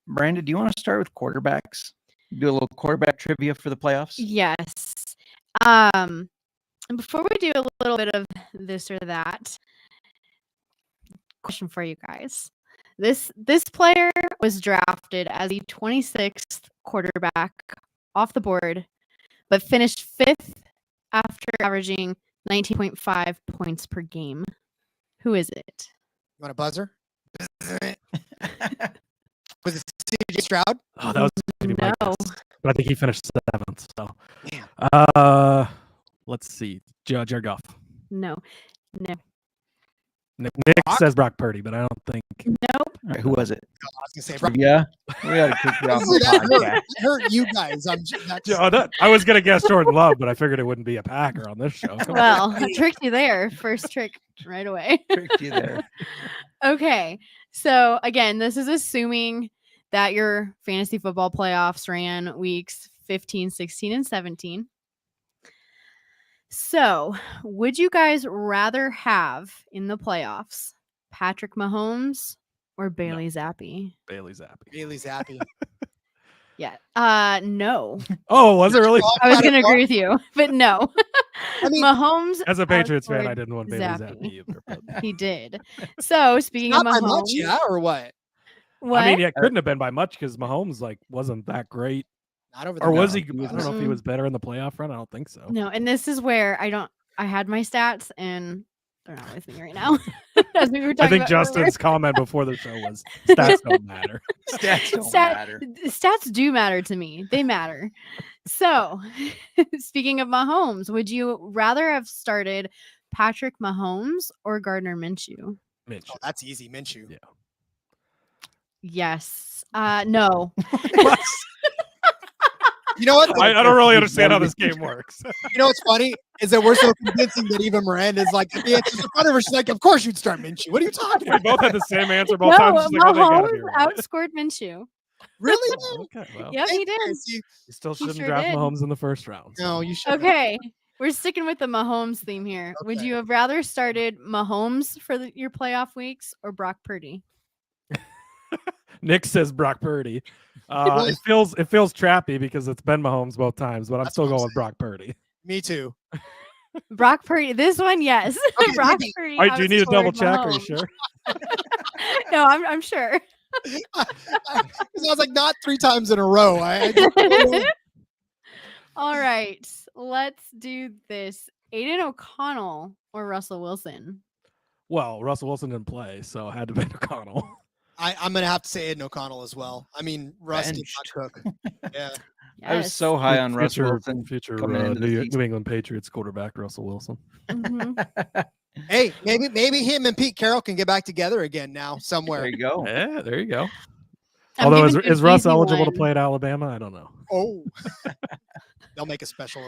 Miranda, do you want to start with quarterbacks? Do a little quarterback trivia for the playoffs? Yes. And before we do a little bit of this or that, question for you guys. This player was drafted as the 26th quarterback off the board, but finished 5th after averaging 19.5 points per game. Who is it? You want a buzzer? Was it CJ Stroud? Oh, that was gonna be my No. guess. But I think he finished 7th. So, Damn. let's see. Jared Goff. No. Nick Brock? says Brock Purdy, but I don't think. Nope. All right, who was it? I was gonna say, Brock. Yeah, we got to kick you off the That podcast. hurt you guys. I was gonna guess Jordan Love, but I figured it wouldn't be a Packer on this show. Come on. Well, I tricked you there. First trick right away. Tricked you there. Okay. So again, this is assuming that your fantasy football playoffs ran weeks 15, 16, and 17. So, would you guys rather have in the playoffs Patrick Mahomes or Bailey Zappi? Bailey Zappi. Bailey Zappi. Yeah. No. Oh, was it really? I was going to agree with you, but no. I mean, Mahomes As a Patriots fan, outscored I didn't want Bailey Zappi. Zappi either. But. He did. So, speaking not of by Mahomes, much, yeah, or what? what? I mean, yeah, it couldn't have been by much because Mahomes wasn't that great. Not over the Or was top. he? I don't know if he was better in the playoff run. I don't think so. No, and this is where I had my stats and they're not with me right now. As we were I talking think about Justin's comment before the show was stats don't matter. Stats don't Stat- matter. Stats do matter to me. They matter. So, speaking of Mahomes, would you rather have started Patrick Mahomes or Gardner Minshew? Mitch. Oh, that's easy. Minshew. Yeah. Yes. No. You know what? I don't really understand how this game works. You know what's funny is that we're so convincing that even Miranda's like, the answer's in front of her. She's like, of course you'd start Minshew. What are you talking We about? both had the same answer both No, times. She's like, oh, they gotta be Mahomes right. outscored Minshew. Really? Okay, well, Yep, he Thank you. did. You- you still He shouldn't sure draft did. Mahomes in the first round. so. No, you should. Okay. We're sticking with the Mahomes theme here. Would Okay. you have rather started Mahomes for your playoff weeks or Brock Purdy? Nick says Brock Purdy. Well, It feels trappy because it's been Mahomes both times, but I'm That's still what I'm going with Brock Purdy. Me too. Brock Purdy. This one, yes. Okay, Brock maybe- Purdy. All right, do you need to double outscored check? Are you Mahomes. sure? No, I'm sure. Because I was like, not 3 times in a row. All right, let's do this. Aiden O'Connell or Russell Wilson? Well, Russell Wilson didn't play, so it had to be O'Connell. I'm going to have to say Aiden O'Connell as well. I mean, Russ did Benched. not cook. Yeah. I was Yes. so high on Russell future, Wilson. future coming into the season. New England Patriots quarterback Russell Wilson. Mhm. Hey, maybe him and Pete Carroll can get back together again now There somewhere. you go. Yeah, there you go. I'm Although giving you is an Russ easy eligible to one. play at Alabama? I don't know. Oh. They'll make a special.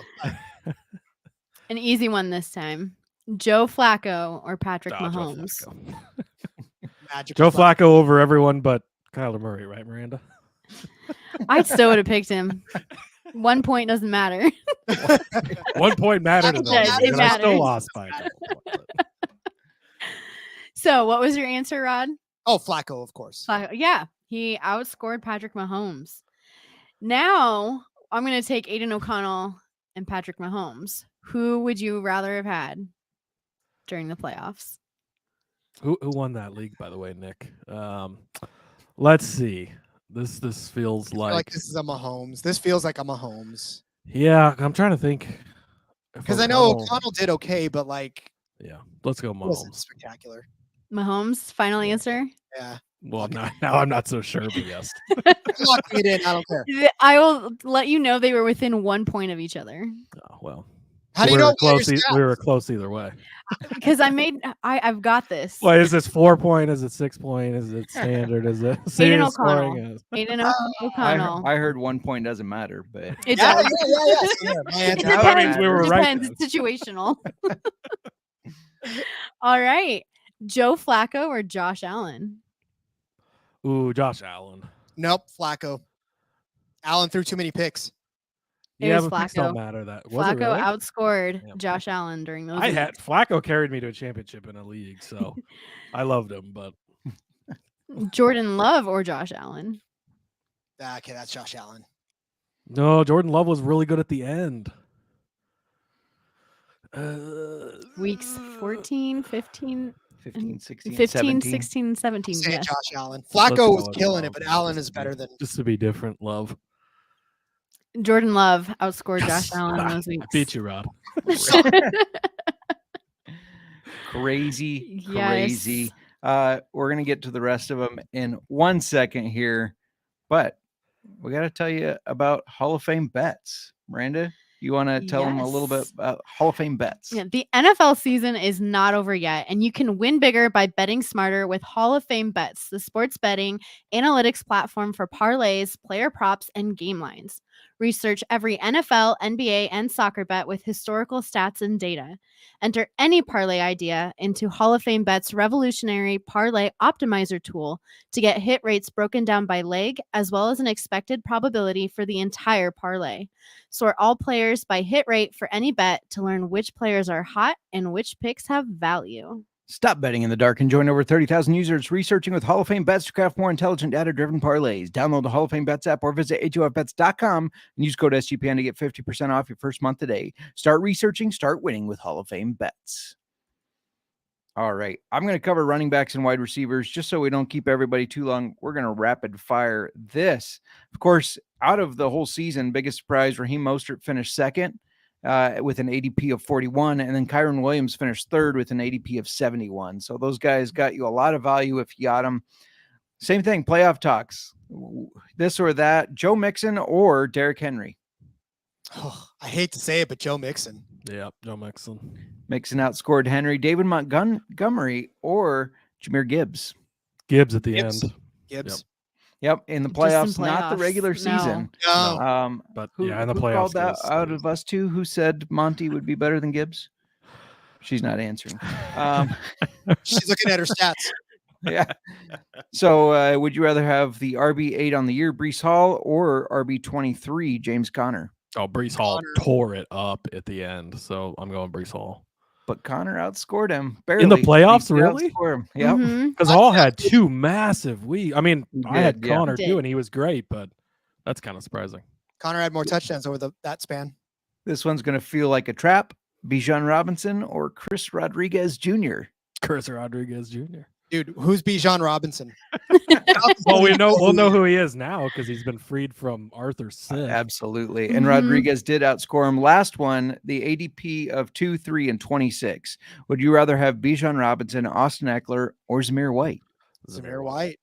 An easy one this time. Joe Flacco or Patrick Joe Mahomes? Flacco. Magical Joe Flacco over everyone but Kyler Murray, right, Miranda? I still would have picked him. 1 point doesn't matter. 1 point mattered It in does, that it game, and I still matters. lost by a couple points, but- So, what was your answer, Rod? Oh, Flacco, of course. Flacco. Yeah, he outscored Patrick Mahomes. Now, I'm going to take Aiden O'Connell and Patrick Mahomes. Who would you rather have had during the playoffs? Who won that league, by the way, Nick? Let's see. This feels I feel like, like this is a Mahomes. This feels like a Mahomes. yeah. I'm trying to think if Because I know O'Connell did okay, but like, Yeah, let's go it wasn't Mahomes. spectacular. Mahomes, final answer? Yeah. Well, I'm not so sure, but yes. Lock it in. I don't care. I will let you know they were within 1 point of each other. Oh, well, How do you we know? were close? We were close either way. Because I've got this. Well, is this 4 point? Is it 6 point? Is it standard? Is it serious O'Connell. scoring? Aiden I, O'Connell. I heard 1 point doesn't matter, but It Yeah. does. So there, my It answer. That depends. means we were It right depends. then. It's situational. All right. Joe Flacco or Josh Allen? Ooh, Josh Allen. Nope, Flacco. Allen threw too many picks. It Yeah, was but picks don't Flacco. matter. That was it Flacco really? outscored Yeah. Josh Allen during those. I had weeks. Flacco carried me to a championship in a league, so I loved him. But Jordan Love or Josh Allen. Okay, that's Josh Allen. no, Jordan Love was really good at the end. Weeks 14, 15, 15, 16, 15, 17. 16, 17. Say Yes. Josh Allen. Let's Flacco go was with killing Love, it, but Allen just is to be- better than. just to be different. Love. Jordan Love outscored Josh Yes. Allen in those I weeks. beat you, Rod. Crazy, Yes. crazy. We're gonna get to the rest of them in 1 second here, but we got to tell you about Hall of Fame bets. Miranda, you want to tell them a little bit Yes. about Hall of Fame bets? Yeah, the NFL season is not over yet, and you can win bigger by betting smarter with Hall of Fame Bets, the sports betting analytics platform for parlays, player props, and game lines. Research every NFL, NBA, and soccer bet with historical stats and data. Enter any parlay idea into Hall of Fame Bet's revolutionary parlay optimizer tool to get hit rates broken down by leg, as well as an expected probability for the entire parlay. Sort all players by hit rate for any bet to learn which players are hot and which picks have value. Stop betting in the dark and join over 30,000 users researching with Hall of Fame Bets to craft more intelligent, data-driven parlays. Download the Hall of Fame Bets app or visit HOFBets.com and use code SGPN to get 50% off your first month today. Start researching, start winning with Hall of Fame Bets. All right. I'm going to cover running backs and wide receivers just so we don't keep everybody too long. We're going to rapid fire this. Of course, out of the whole season, biggest surprise, Raheem Mostert finished second with an ADP of 41, and then Kyron Williams finished third with an ADP of 71. So those guys got you a lot of value if you got them. Same thing, playoff talks. This or that, Joe Mixon or Derrick Henry. Oh, I hate to say it, but Joe Mixon. Yeah, Joe Mixon. Mixon outscored Henry. David Montgomery or Jahmyr Gibbs. Gibbs at the Gibbs. end. Gibbs. Yep, in the Just playoffs, in not the playoffs. regular No. season. No. But Who, yeah, in the who playoffs. called that Gibbs out is- of us two? Who said Monty would be better than Gibbs? She's not answering. She's looking at her stats. Yeah. So, would you rather have the RB8 on the year, Breece Hall, or RB23, James Conner? Oh, Breece Hall Connor. tore it up at the end, so I'm going Breece Hall. But Conner outscored him barely. In the playoffs, He did really? outscore him. Yep. Mhm. Because Hall had two massive weeks. I mean, He I had did, yeah. Connor He too, did. and he was great, but that's kind of surprising. Connor had more touchdowns over that span. This one's going to feel like a trap. Bijan Robinson or Chris Rodriguez Jr. Chris Rodriguez Jr. Dude, who's Bijan Robinson? Well, we'll know who he is now because he's been freed from Arthur Smith. Absolutely. And Mhm. Rodriguez did outscore him. Last one, the ADP of 2, 3, and 26. Would you rather have Bijan Robinson, Austin Eckler, or Zamir White? Zamir White.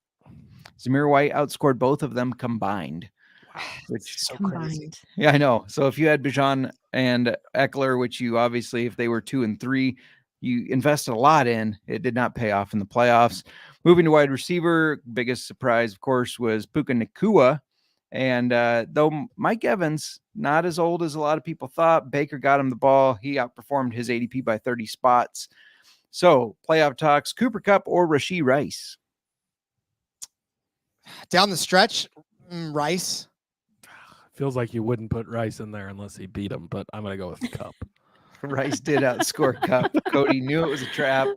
Zamir White outscored both of them combined. Which, So crazy. Combined. yeah, I know. So if you had Bijan and Eckler, which you obviously, if they were 2 and 3, you invested a lot in, it did not pay off in the playoffs. Moving to wide receiver, biggest surprise, of course, was Puka Nacua. And though Mike Evans, not as old as a lot of people thought, Baker got him the ball. He outperformed his ADP by 30 spots. So playoff talks, Cooper Kupp or Rashee Rice? Down the stretch, Rice. Feels like you wouldn't put Rice in there unless he beat him, but I'm going to go with Cup. Rice did outscore Kupp. Cody knew it was a trap.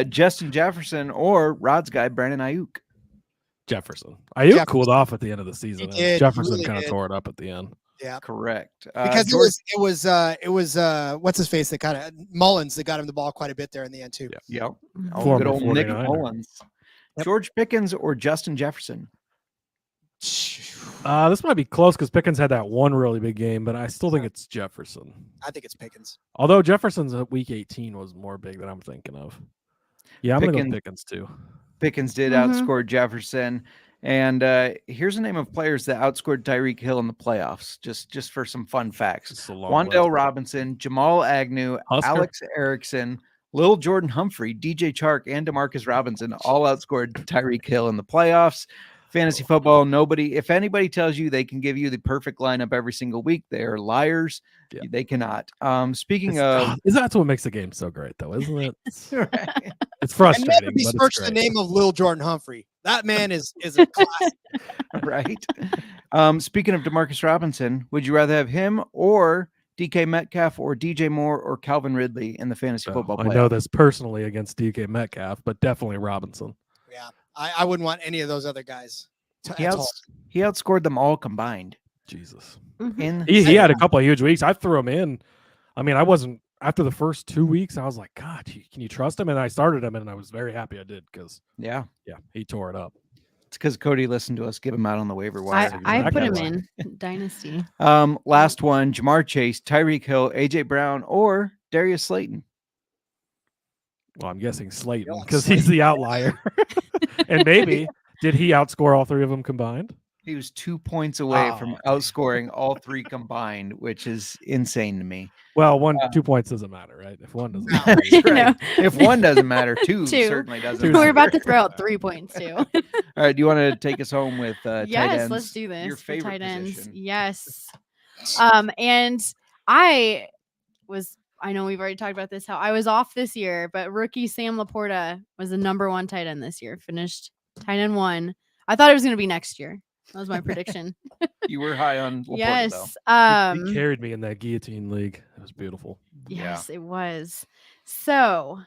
Justin Jefferson or Rod's guy, Brandon Ayuk? Jefferson. Ayuk Jefferson. cooled off at the end of the season. and did, he Jefferson really kind of did. tore it up at the end. Yeah. Correct. Because George- it was what's his face that kind of Mullins that got him the ball quite a bit there in the end too. Yep. Oh, Former good old Nick 49er. Mullins. Yep. George Pickens or Justin Jefferson? This might be close because Pickens had that one really big game, but I still think it's Jefferson. I think it's Pickens. Although Jefferson's at week 18 was more big than I'm thinking of. Yeah, I'm going to go Pickens- with Pickens too. Pickens did Mhm. outscore Jefferson. And here's a name of players that outscored Tyreek Hill in the playoffs, just for some fun facts. It's a long Wan'Dale list. Robinson, Jamal Agnew, Husker. Alex Erickson, Lil Jordan Humphrey, DJ Chark, and DeMarcus Robinson all outscored Tyreek Hill in the playoffs. Fantasy football, if anybody tells you they can give you the perfect lineup every single week, they are liars. Yeah. They cannot. Speaking That's what makes the game so great, though, isn't it? It's, of it's I frustrating. never but it's besmirch the great. name of Lil Jordan Humphrey. That man is a classic. right, Speaking of Demarcus Robinson, would you rather have him or DK Metcalf or DJ Moore or Calvin Ridley in the fantasy football I playoff? know this personally against DK Metcalf, but definitely Robinson. Yeah, I wouldn't want any of those other guys. He outscored them all combined. Jesus. He had a couple of huge weeks. I threw him in. I mean, I wasn't after the first 2 weeks. I was like, God, can you trust him? And I started him, and I was very happy I did because he tore it up. It's because Cody listened to us give him out on the waiver wire. I put him in Dynasty. Last one: Jamar Chase, Tyreek Hill, AJ Brown, or Darius Slayton. Well, I'm guessing Slayton because he's the outlier. And maybe did he outscore all three of them combined? He was 2 points away from outscoring all three combined, which is insane to me. Well, 2 points doesn't matter, right? If one doesn't matter. That's right. If one doesn't matter, two certainly doesn't. We're about to throw out 3 points too. All right, do you want to take us home with tight ends? Yes, let's do this. Your favorite tight ends. position. Yes. And I know we've already talked about this, how I was off this year, but rookie Sam Laporta was the number 1 tight end this year, finished tight end 1. I thought it was going to be next year. That was my prediction. You were high on Laporta, yes. though. He carried me in that guillotine league. It was beautiful. Yes, it was. So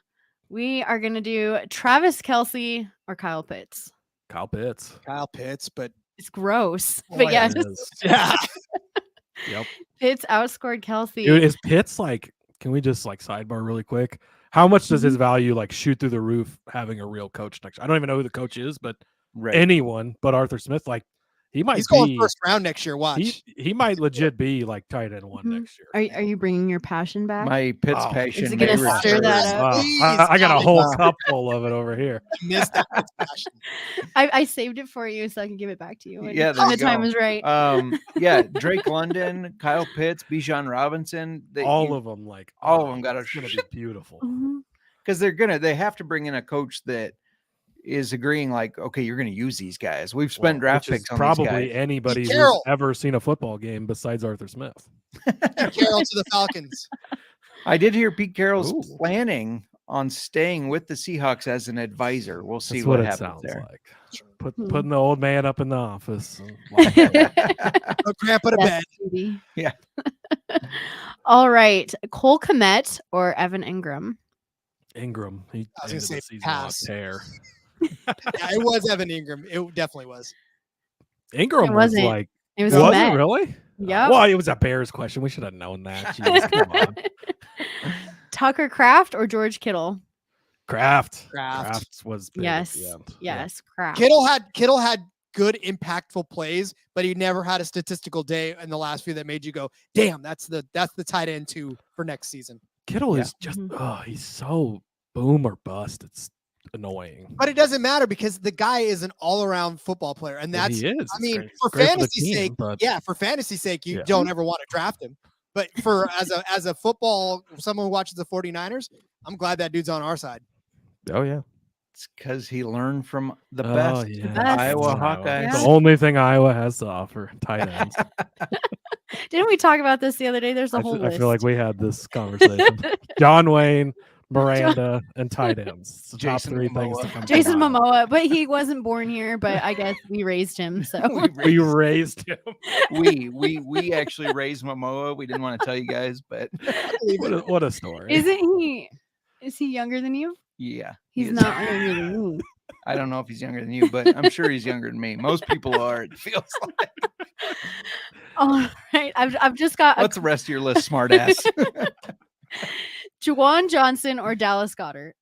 we are going to do Travis Kelce or Kyle Pitts. Kyle Pitts, but it's gross. But yes. Yeah. Yep. Pitts outscored Kelce. Dude, is Pitts like, can we just like sidebar really quick? How much does his value like shoot through the roof having a real coach next year? I don't even know who the coach is, but anyone but Arthur Smith, like he's going first round next year. Watch. He might legit be like tight end 1 next year. Are you bringing your passion back? My Pitts passion. Is it going to stir that up? I got a whole cup full of it over here. I saved it for you so I can give it back to you when the time is right. Drake London, Kyle Pitts, Bijan Robinson. All of them got it's gonna be beautiful. Because they have to bring in a coach that is agreeing like, okay, you're going to use these guys. We've spent draft picks on probably these guys. Anybody who's ever seen a football game besides Arthur Smith. Pete Carroll to the Falcons. I did hear Pete Carroll's planning on staying with the Seahawks as an advisor. We'll see what happens there. Like. Putting the old man up in the office. Put Grandpa to bed. Yeah. All right. Cole Kmet or Evan Ingram? Ingram. He I was going to say season pass. Tear. Yeah, it was Evan Ingram. It definitely was. Ingram was like, it was it really? Yeah. Well, it was a Bears question. We should have known that. Jeez, come on. Tucker Kraft or George Kittle? Kraft was big yes. at the end. Yes, Kraft. Kittle had good impactful plays, but he never had a statistical day in the last few that made you go, damn, that's the tight end 2 for next season. Kittle is just he's so boom or bust. It's annoying. But it doesn't matter because the guy is an all-around football player, and that's he is. I mean, for fantasy's sake, for fantasy's sake, you don't ever want to draft him. But for as a football someone who watches the 49ers, I'm glad that dude's on our side. Oh yeah. It's because he learned from the best best. Iowa Hawkeyes. Yeah. The only thing Iowa has to offer, tight ends. Didn't we talk about this the other day? There's a whole list. I feel like we had this conversation. John Wayne, Miranda, and tight ends. It's the top 3 things to come. Jason Momoa, but he wasn't born here. But I guess we raised him. So we raised him. we actually raised Momoa. We didn't want to tell you guys, but what a story. Isn't he? Is he younger than you? Yeah, he's not younger than me. I don't know if he's younger than you, but I'm sure he's younger than me. Most people are. It feels like. All right, I've just got. What's the rest of your list, smartass? Juwan Johnson or Dallas Goedert?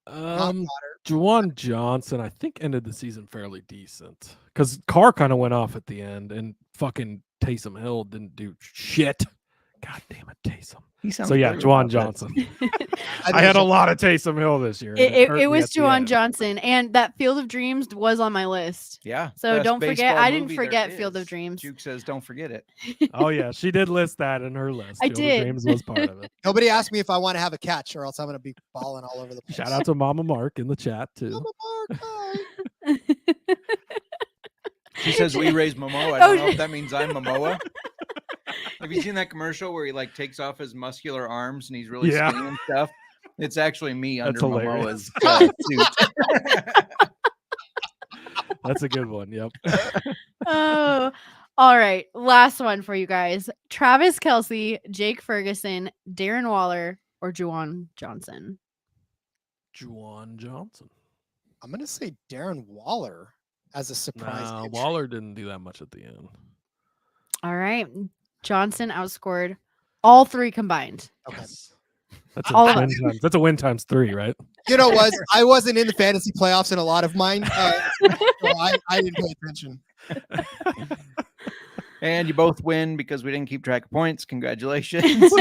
Juwan Johnson, I think, ended the season fairly decent because Carr kind of went off at the end, and fucking Taysom Hill didn't do shit. God damn it, Taysom. So yeah, Juwan Johnson. I had a lot of Taysom Hill this year. It was Juwan Johnson, and that Field of Dreams was on my list. Yeah. So don't forget. I didn't forget Field of Dreams. Juke says don't forget it. Oh yeah, she did list that in her list. I Field did. of Dreams was part of it. Nobody asked me if I want to have a catch, or else I'm going to be balling all over the place. Shout out to Mama Mark in the chat too. Mama Mark, hi. She says we raised Momoa. I don't know if that means I'm Momoa. Have you seen that commercial where he like takes off his muscular arms and he's really skinny and stuff? It's actually me under Momoa's suit. That's a good one. Yep. Oh, all right. Last one for you guys. Travis Kelce, Jake Ferguson, Darren Waller, or Juwan Johnson. Juwan Johnson. I'm gonna say Darren Waller as a surprise. Nah, entry. Waller didn't do that much at the end. All right. Johnson outscored all three combined. Okay. Yes. That's All a of win us. times. That's a win times 3, right? You know what? I wasn't in the fantasy playoffs in a lot of mine, so I didn't pay attention. And you both win because we didn't keep track of points. Congratulations.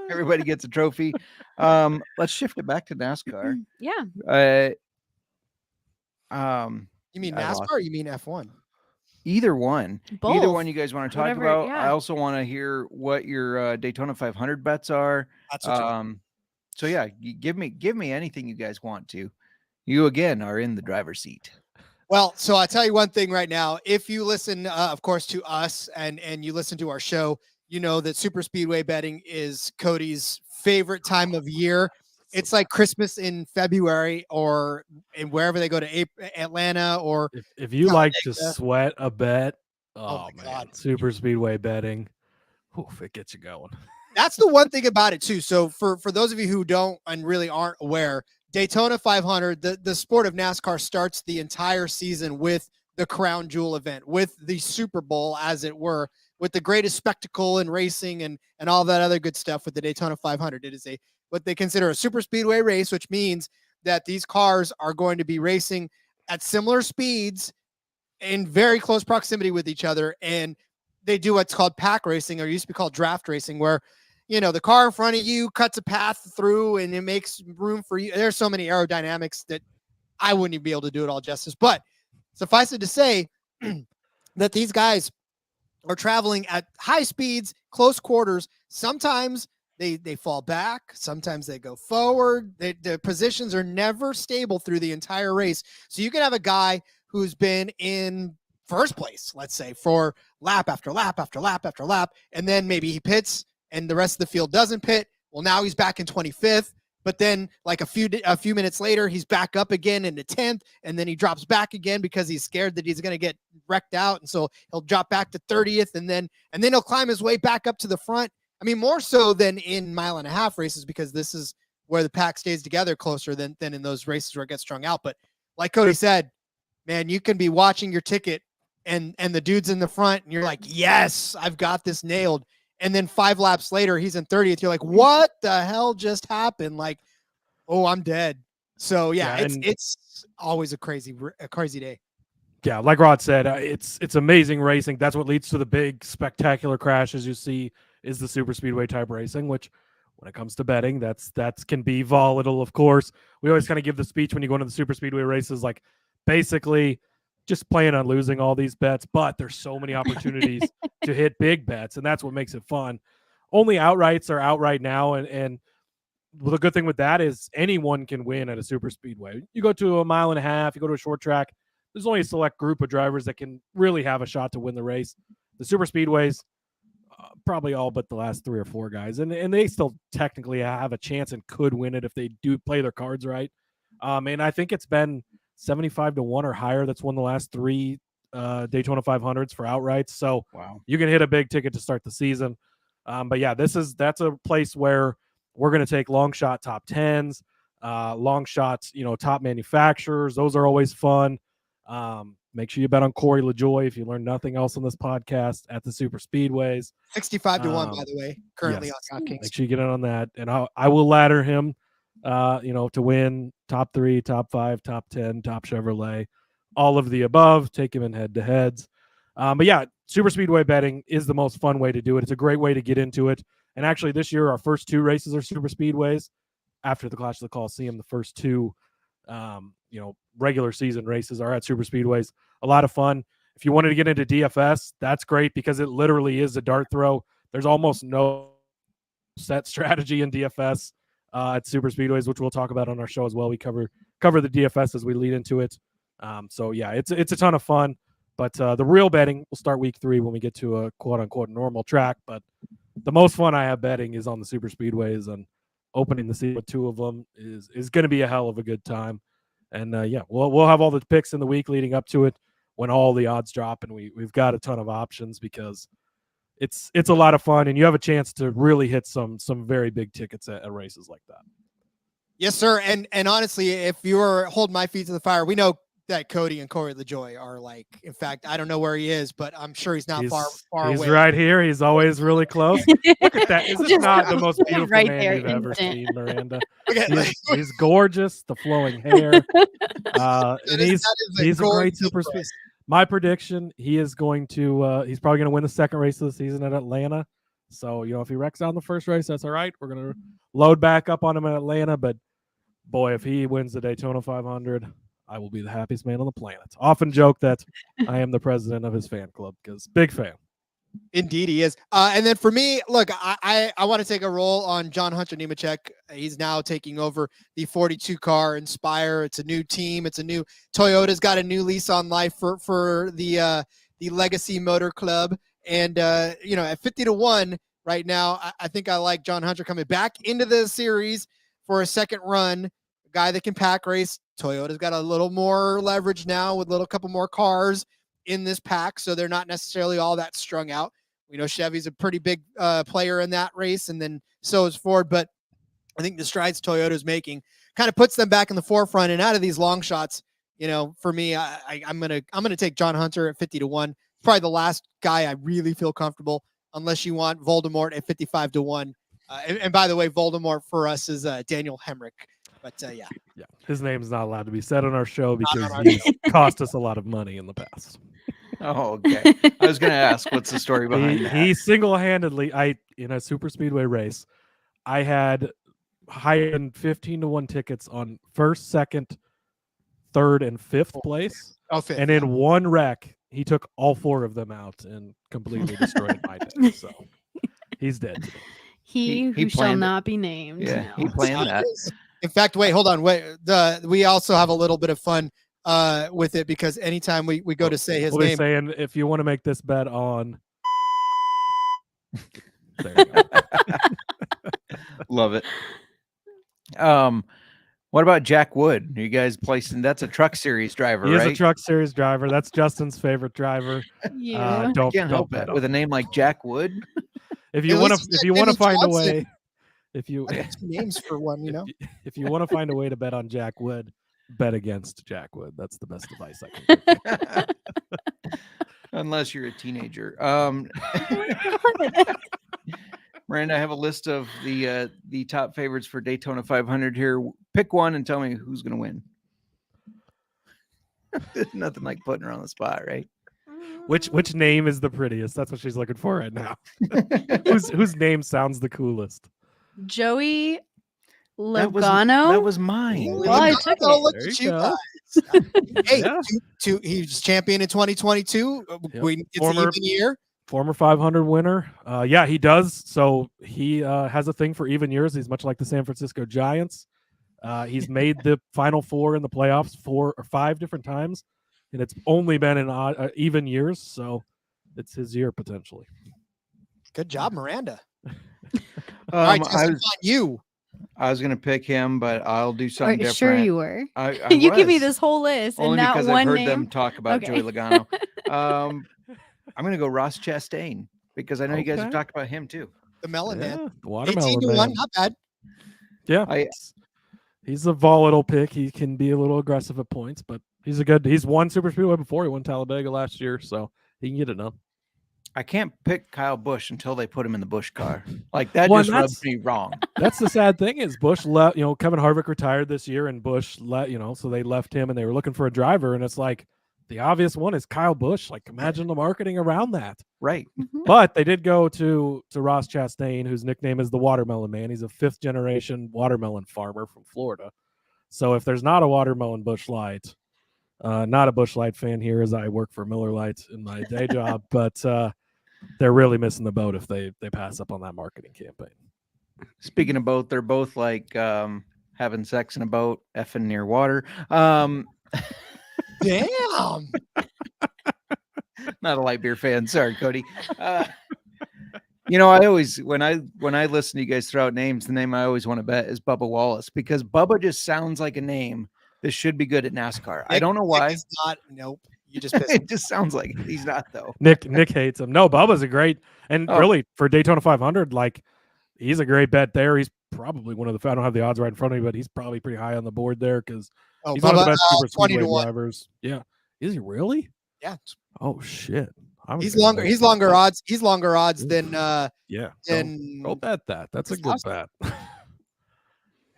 Everybody gets a trophy. Let's shift it back to NASCAR. Yeah. You mean I NASCAR lost. or you mean F1? Either one. Both. Either one you guys want to talk Whatever, about. yeah. I also want to hear what your Daytona 500 bets are. That's what you So yeah, give me anything you guys want to. You again are in the driver's seat. Well, so I'll tell you one thing right now. If you listen, of course, to us and you listen to our show, you know that super speedway betting is Cody's favorite time of year. It's like Christmas in February or in wherever they go to Atlanta or If you like to Talladega. sweat a bet, Oh oh, my man, God. super speedway betting, oof, it gets you going. That's the one thing about it too. So for those of you who don't and really aren't aware, Daytona 500, the sport of NASCAR starts the entire season with the crown jewel event, with the Super Bowl, as it were, with the greatest spectacle in racing and all that other good stuff with the Daytona 500. It is what they consider a super speedway race, which means that these cars are going to be racing at similar speeds in very close proximity with each other. And they do what's called pack racing, or used to be called draft racing, where the car in front of you cuts a path through and it makes room for you. There's so many aerodynamics that I wouldn't even be able to do it all justice. But suffice it to say that these guys are traveling at high speeds, close quarters. Sometimes they fall back. Sometimes they go forward. The positions are never stable through the entire race. So you can have a guy who's been in first place, let's say, for lap after lap after lap after lap, and then maybe he pits and the rest of the field doesn't pit. Well, now he's back in 25th, but then like a few minutes later, he's back up again in the 10th, and then he drops back again because he's scared that he's going to get wrecked out, and so he'll drop back to 30th, and then he'll climb his way back up to the front. I mean, more so than in mile-and-a-half races, because this is where the pack stays together closer than in those races where it gets strung out. But like Cody said, man, you can be watching your ticket and the dude's in the front, and you're like, yes, I've got this nailed. And then 5 laps later, he's in 30th. You're like, what the hell just happened? Like, oh, I'm dead. So yeah, it's always a crazy day. Yeah, like Rod said, it's amazing racing. That's what leads to the big spectacular crashes you see is the super speedway type racing, which when it comes to betting, that can be volatile, of course. We always kind of give the speech when you go into the super speedway races, like basically just playing on losing all these bets, but there's so many opportunities to hit big bets, and that's what makes it fun. Only outrights are outright now, and the good thing with that is anyone can win at a super speedway. You go to a mile and a half, you go to a short track, there's only a select group of drivers that can really have a shot to win the race. The super speedways, probably all but the last 3 or 4 guys, and they still technically have a chance and could win it if they do play their cards right. And I think it's been 75-1 or higher that's won the last 3 Daytona 500s for outrights. So wow, you can hit a big ticket to start the season. But yeah, that's a place where we're going to take long shot top 10s, long shots, top manufacturers. Those are always fun. Make sure you bet on Corey LaJoy if you learn nothing else on this podcast at the super speedways. 65-1, by the way, currently yes, on DraftKings. Make sure you get in on that, and I will ladder him, to win top 3, top 5, top 10, top Chevrolet, all of the above. Take him in head-to-heads. But yeah, super speedway betting is the most fun way to do it. It's a great way to get into it. And actually, this year our first 2 races are super speedways. After the Clash of the Coliseum, the first 2, regular season races are at super speedways. A lot of fun. If you wanted to get into DFS, that's great because it literally is a dart throw. There's almost no set strategy in DFS at super speedways, which we'll talk about on our show as well. We cover the DFS as we lead into it. So yeah, it's a ton of fun. But the real betting will start week 3 when we get to a quote unquote normal track. But the most fun I have betting is on the super speedways, and opening the season with 2 of them is going to be a hell of a good time. And yeah, we'll have all the picks in the week leading up to it. when all the odds drop, and we've got a ton of options because it's a lot of fun, and you have a chance to really hit some very big tickets at races like that. Yes, sir. And honestly, if you're holding my feet to the fire, we know that Cody and Corey LaJoy are like, in fact, I don't know where he is, but I'm sure he's not far He's away. right here. He's always really close. Look at that. Is this not the most beautiful right man there, you've ever instant. seen, Miranda? Okay, He's gorgeous, the flowing hair. And he's a great super speed. My prediction, he is going to he's probably going to win the second race of the season at Atlanta. So, if he wrecks out in the first race, that's all right. We're going to load back up on him at Atlanta, but boy, if he wins the Daytona 500, I will be the happiest man on the planet. Often joke that I am the president of his fan club because big fan. Indeed, he is. And then for me, look, I want to take a roll on John Hunter Nemechek. He's now taking over the 42 car Inspire. It's a new team. It's a new Toyota's got a new lease on life for the Legacy Motor Club. And at 50-1 right now, I think I like John Hunter coming back into the series for a second run. A guy that can pack race. Toyota's got a little more leverage now with a couple more cars in this pack, so they're not necessarily all that strung out. We know Chevy's a pretty big player in that race, and then so is Ford. But I think the strides Toyota's making kind of puts them back in the forefront. And out of these long shots, for me, I'm gonna take John Hunter at 50-1. Probably the last guy I really feel comfortable, unless you want Voldemort at 55-1. And by the way, Voldemort for us is Daniel Hemrick. But yeah, his name's not allowed to be said on our show because he's cost us a lot of money in the past. Oh, okay. I was going to ask, what's the story behind that? He single-handedly, in a super speedway race, I had higher than 15-1 tickets on first, second, third, and fifth place. Oh, fifth. And in one wreck, he took all four of them out and completely destroyed my day. So he's dead today. He who shall not be named. Yeah, he planned that. In fact, hold on. We also have a little bit of fun with it because anytime we go to say his we'll name, be saying if you want to make this bet on, there you go. Love it. What about Jack Wood? Are you guys placing? That's a Truck Series driver, He right? is a Truck Series driver. That's Justin's favorite driver. Yeah. I can't help it with a name like Jack Wood. If you want to find a way. If you two names for one, if you want to find a way to bet on Jack Wood, bet against Jack Wood. That's the best advice I can give. Unless you're a teenager. Miranda, I have a list of the top favorites for Daytona 500 here. Pick one and tell me who's going to win. Nothing like putting her on the spot, right? Which name is the prettiest? That's what she's looking for right now. whose name sounds the coolest? Joey Logano. That was mine. Well, I took it. Look There at you you go. guys. Hey, Yeah. he was champion in 2022. Yep. It's an even year. Former 500 winner. Yeah, he does. So he has a thing for even years. He's much like the San Francisco Giants. He's made the Final Four in the playoffs 4 or 5 different times, and it's only been in even years. So it's his year potentially. Good job, Miranda. All right, Justin, you. I was going to pick him, but I'll do something different. Sure you were. I You give me was. this whole list Only and not because one I've heard name. them talk about Okay. Joey Logano. I'm going to go Ross Chastain because I know you guys have Okay. talked about him too. The Melon Man. The watermelon 18-1, man. not bad. Yeah, he's a volatile pick. He can be a little aggressive at points, but he's won Super Speedway before. He won Talladega last year, so he can get it done. I can't pick Kyle Busch until they put him in the Busch car. Like that Well, just rubs me wrong. That's the sad thing is Busch left. Kevin Harvick retired this year, and Busch let so they left him, and they were looking for a driver, and it's like the obvious one is Kyle Busch. Like imagine the marketing around that. Right. But they did go to Ross Chastain, whose nickname is the Watermelon Man. He's a 5th generation watermelon farmer from Florida. So if there's not a watermelon Busch Light, not a Busch Light fan here, as I work for Miller Lite in my day job, but they're really missing the boat if they pass up on that marketing campaign. Speaking of boat, they're both like having sex in a boat, effing near water. Damn. Not a light beer fan. Sorry, Cody. I always when I listen to you guys throw out names, the name I always want to bet is Bubba Wallace because Bubba just sounds like a name that should be good at NASCAR. I don't know why. It's not. Nope. You just pissed It just sounds like it. He's not though. Nick hates him. No, Bubba's a great, and Oh. really for Daytona 500, like he's a great bet there. He's probably one of the. I don't have the odds right in front of me, but he's probably pretty high on the board there because he's one of the best super 20 speedway to 1. drivers. Yeah, is he really? Yeah. Oh shit. He's longer. He's longer odds. He's longer odds than Yeah. than Go bet that. That's a It's good awesome. bet.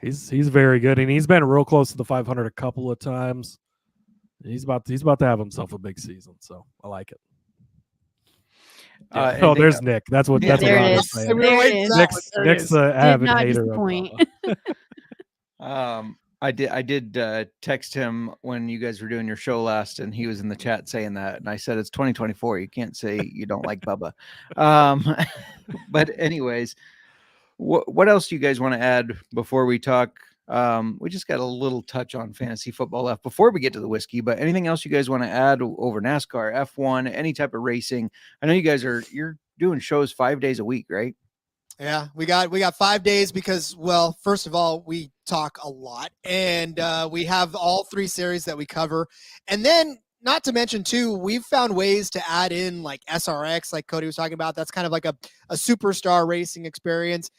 He's very good, and he's been real close to the 500 a couple of times. He's about to have himself a big season, so I like it. Yeah. There's Nick. That's what Yeah, there what I it was is. saying. There it is. Nick's an Did avid not hater disappoint. of I did text him when you guys were doing your show last, and he was in the chat saying that, and I said it's 2024. You can't say you don't like Bubba. But anyways, what else do you guys want to add before we talk? We just got a little touch on fantasy football left before we get to the whiskey, but anything else you guys want to add over NASCAR, F1, any type of racing? I know you guys you're doing shows 5 days a week, right? Yeah, we got 5 days because, well, first of all, we talk a lot, and we have all 3 series that we cover, and then not to mention too, we've found ways to add in like SRX, like Cody was talking about. That's kind of like a superstar racing experience.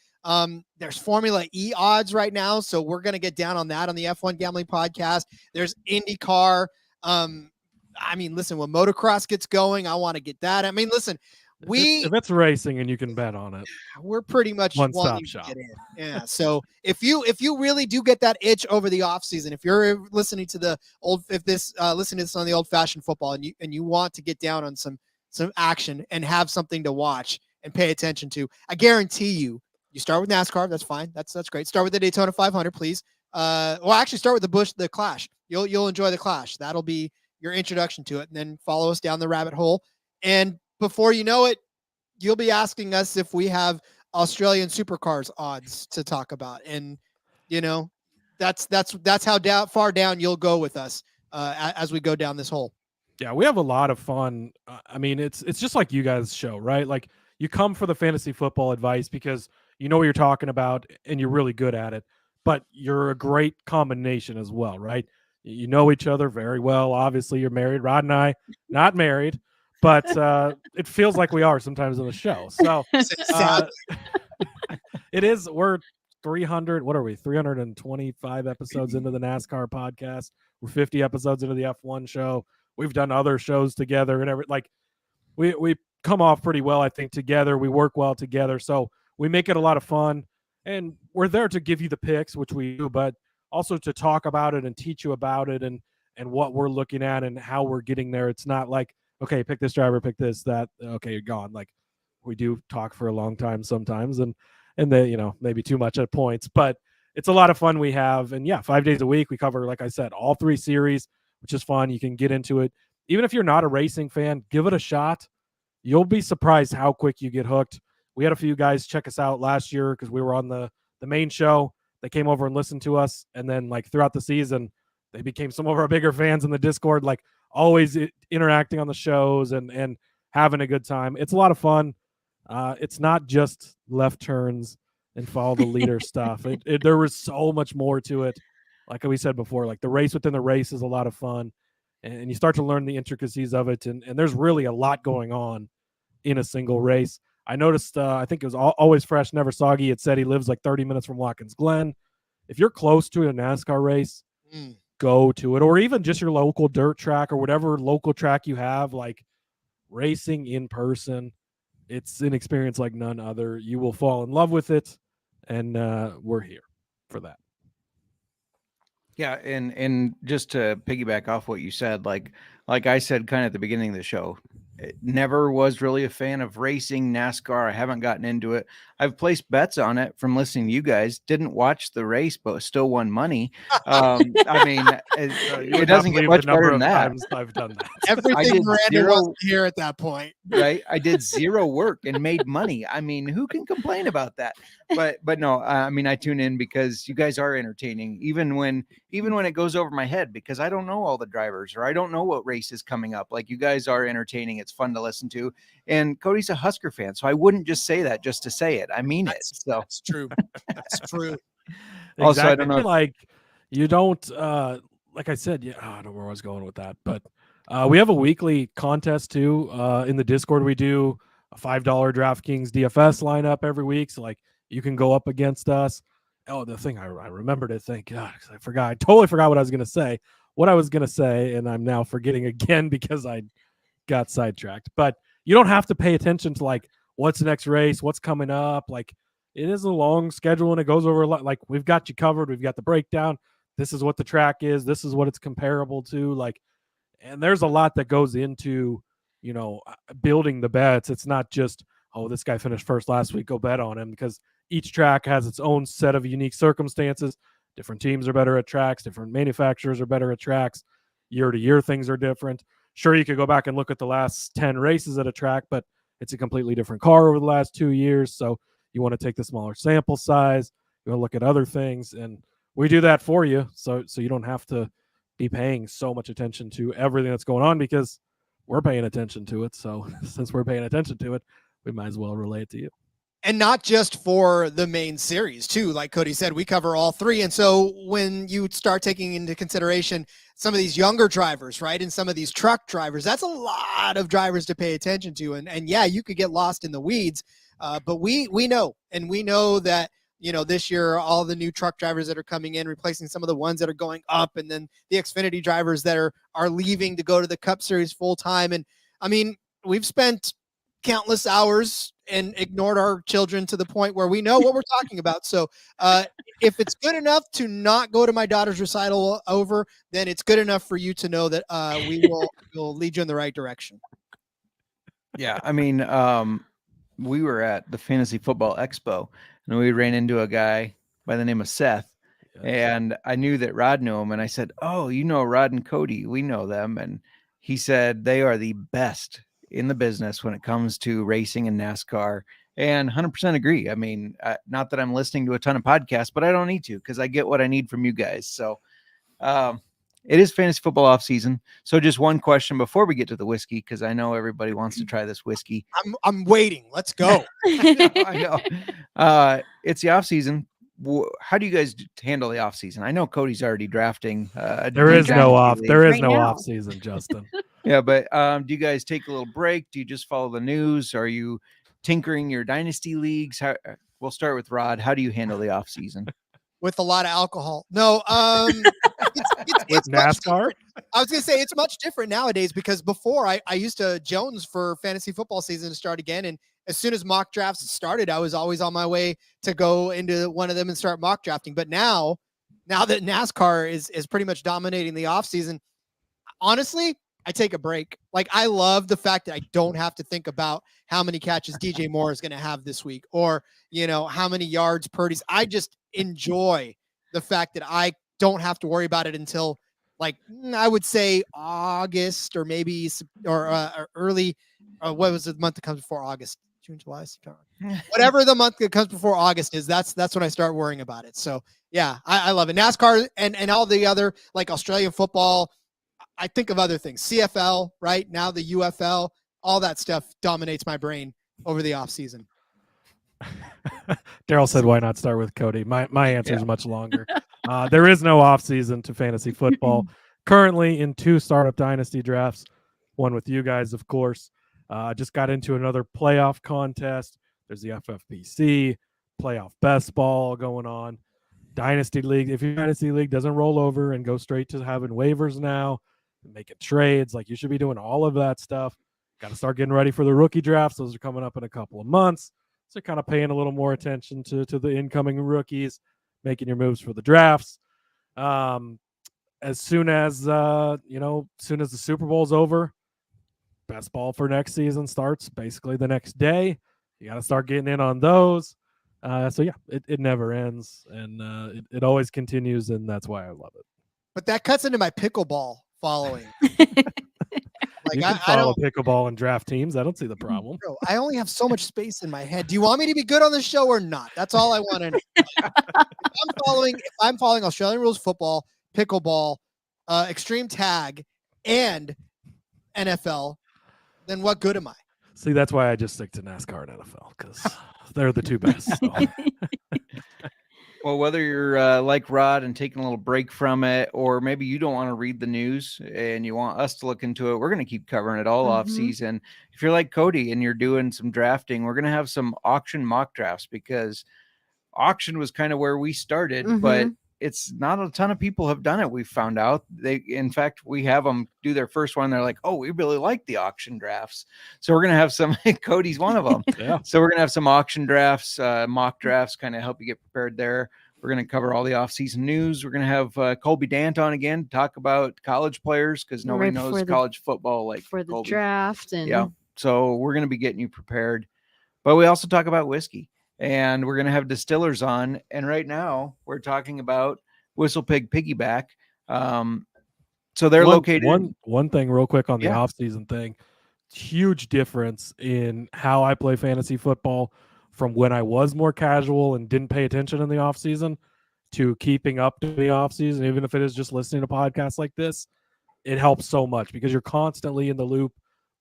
There's Formula E odds right now, so we're gonna get down on that on the F1 Gambling Podcast. There's IndyCar. I mean, listen, when motocross gets going, I want to get that. I mean, listen. if it's racing and you can bet on it, We're pretty much One-stop wanting to shop. get in. Yeah. So if you really do get that itch over the off season, if you're listening to listening to this on the old fashioned football and you want to get down on some action and have something to watch and pay attention to, I guarantee you start with NASCAR. That's fine. That's great. Start with the Daytona 500, please. Well, actually start with the Clash. You'll enjoy the Clash. That'll be your introduction to it. And then follow us down the rabbit hole. And before you know it, you'll be asking us if we have Australian supercars odds to talk about. And, that's how far down you'll go with us as we go down this hole. yeah, we have a lot of fun. I mean, it's just like you guys' show, right? Like you come for the fantasy football advice because you know what you're talking about and you're really good at it, but you're a great combination as well, right? You know each other very well. Obviously, you're married. Rod and I, not married, but it feels like we are sometimes on the show. So it is. We're 300. What are we? 325 episodes into the NASCAR podcast. We're 50 episodes into the F1 show. We've done other shows together and we come off pretty well, I think, together. We work well together, so we make it a lot of fun. And we're there to give you the picks, which we do, but also to talk about it and teach you about it and what we're looking at and how we're getting there. It's not like, okay, pick this driver, pick this, that. Okay, you're gone. Like we do talk for a long time sometimes, and then maybe too much at points, but it's a lot of fun we have. And yeah, 5 days a week we cover, like I said, all 3 series, which is fun. You can get into it. Even if you're not a racing fan, give it a shot. You'll be surprised how quick you get hooked. We had a few guys check us out last year because we were on the main show. They came over and listened to us, and then like throughout the season, they became some of our bigger fans in the Discord, like always interacting on the shows and having a good time. It's a lot of fun. It's not just left turns and follow the leader stuff. There was so much more to it. Like we said before, like the race within the race is a lot of fun, and you start to learn the intricacies of it. And there's really a lot going on in a single race. I noticed, I think it was Always Fresh, Never Soggy. It said he lives like 30 minutes from Watkins Glen. If you're close to a NASCAR race, go to it, or even just your local dirt track or whatever local track you have, like racing in person. It's an experience like none other. You will fall in love with it, and we're here for that. Yeah, and just to piggyback off what you said, like I said kind of at the beginning of the show, never was really a fan of racing NASCAR. I haven't gotten into it. I've placed bets on it from listening to you guys. Didn't watch the race, but still won money. I mean, it doesn't get much better than that. I've done that. Everything Miranda wasn't here at that point. Right? I did zero work and made money. I mean, who can complain about that? But no, I mean, I tune in because you guys are entertaining, even when it goes over my head, because I don't know all the drivers or I don't know what race is coming up. Like, you guys are entertaining. It's fun to listen to. And Cody's a Husker fan, so I wouldn't just say that just to say it. I mean it. So that's true. That's true. Also, I don't know. Like, you don't, like I said, I don't know where I was going with that, but We have a weekly contest too. In the Discord, we do a $5 DraftKings DFS lineup every week. So like you can go up against us. Oh, the thing I remembered to think, God, I forgot. I totally forgot what I was going to say. And I'm now forgetting again because I got sidetracked. But you don't have to pay attention to like what's the next race, what's coming up. Like it is a long schedule and it goes over a lot. Like we've got you covered. We've got the breakdown. This is what the track is. This is what it's comparable to. Like, and there's a lot that goes into, building the bets. It's not just, oh, this guy finished first last week, go bet on him, because each track has its own set of unique circumstances. Different teams are better at tracks. Different manufacturers are better at tracks. Year to year, things are different. Sure, you could go back and look at the last 10 races at a track, but it's a completely different car over the last 2 years. So you want to take the smaller sample size. You want to look at other things. And we do that for you. So you don't have to be paying so much attention to everything that's going on, because we're paying attention to it. So since we're paying attention to it, we might as well relay it to you. And not just for the main series too. Like Cody said, we cover all three. And so when you start taking into consideration some of these younger drivers, right, and some of these truck drivers, that's a lot of drivers to pay attention to. And yeah, you could get lost in the weeds. But we know that, this year, all the new truck drivers that are coming in, replacing some of the ones that are going up, and then the Xfinity drivers that are leaving to go to the Cup Series full time. And I mean, we've spent countless hours and ignored our children to the point where we know what we're talking about. So if it's good enough to not go to my daughter's recital over, then it's good enough for you to know that we'll lead you in the right direction. Yeah. I mean, we were at the Fantasy Football Expo and we ran into a guy by the name of Seth. And I knew that Rod knew him. And I said, oh, Rod and Cody, we know them. And he said they are the best in the business when it comes to racing and NASCAR, and 100% agree. I mean, not that I'm listening to a ton of podcasts, but I don't need to, because I get what I need from you guys. So it is fantasy football off season. So just one question before we get to the whiskey, because I know everybody wants to try this whiskey. I'm waiting. Let's go. I know. It's the off season. How do you guys handle the off season? I know Cody's already drafting. There is no Right now. off season, Justin. Yeah, but do you guys take a little break? Do you just follow the news? Are you tinkering your dynasty leagues? We'll start with Rod. How do you handle the off season? With a lot of alcohol. No, it's NASCAR. I was going to say it's much different nowadays, because before I used to Jones for fantasy football season to start again. And as soon as mock drafts started, I was always on my way to go into one of them and start mock drafting. But now that NASCAR is pretty much dominating the off season, honestly, I take a break. Like, I love the fact that I don't have to think about how many catches DJ Moore is going to have this week, or, how many yards Purdy's. I just enjoy the fact that I don't have to worry about it until, like, I would say August, or maybe early. What was the month that comes before August? June, July, September. Whatever the month that comes before August is, that's when I start worrying about it. So yeah, I love it. NASCAR and all the other, like, Australian football. I think of other things. CFL, right? Now the UFL, all that stuff dominates my brain over the off season. Daryl said, why not start with Cody? My answer is much longer. There is no off season to fantasy football. Currently in 2 startup dynasty drafts, one with you guys, of course. Just got into another playoff contest. There's the FFPC, playoff best ball going on. Dynasty league. If your dynasty league doesn't roll over and go straight to having waivers now, making trades, like, you should be doing all of that stuff. Got to start getting ready for the rookie drafts. Those are coming up in a couple of months. So kind of paying a little more attention to the incoming rookies, making your moves for the drafts. As soon as the Super Bowl's over, best ball for next season starts basically the next day. You got to start getting in on those. So yeah, it never ends, and it always continues, and that's why I love it. But that cuts into my pickleball following. Like, you can follow pickleball and draft teams. I don't see the problem. Bro, I only have so much space in my head. Do you want me to be good on the show or not? That's all I want to know. If I'm following Australian rules football, pickleball, extreme tag, and NFL, then what good am I? See, that's why I just stick to NASCAR and NFL, because they're the 2 best. So. Well, whether you're like Rod and taking a little break from it, or maybe you don't want to read the news and you want us to look into it, we're going to keep covering it all off season. If you're like Cody and you're doing some drafting, we're going to have some auction mock drafts, because auction was kind of where we started, but it's not a ton of people have done it. We found out in fact, we have them do their first one. They're like, oh, we really like the auction drafts. So we're going to have some, Cody's one of them. So we're going to have some auction drafts, mock drafts, kind of help you get prepared there. We're going to cover all the off-season news. We're going to have Colby Dant on again to talk about college players, because nobody knows college football like for the Colby. draft. And yeah. So we're going to be getting you prepared. But we also talk about whiskey. And we're going to have distillers on. And right now we're talking about WhistlePig Piggyback. So they're located. One thing real quick on the off-season thing. Huge difference in how I play fantasy football from when I was more casual and didn't pay attention in the off-season to keeping up to the off-season, even if it is just listening to podcasts like this. It helps so much because you're constantly in the loop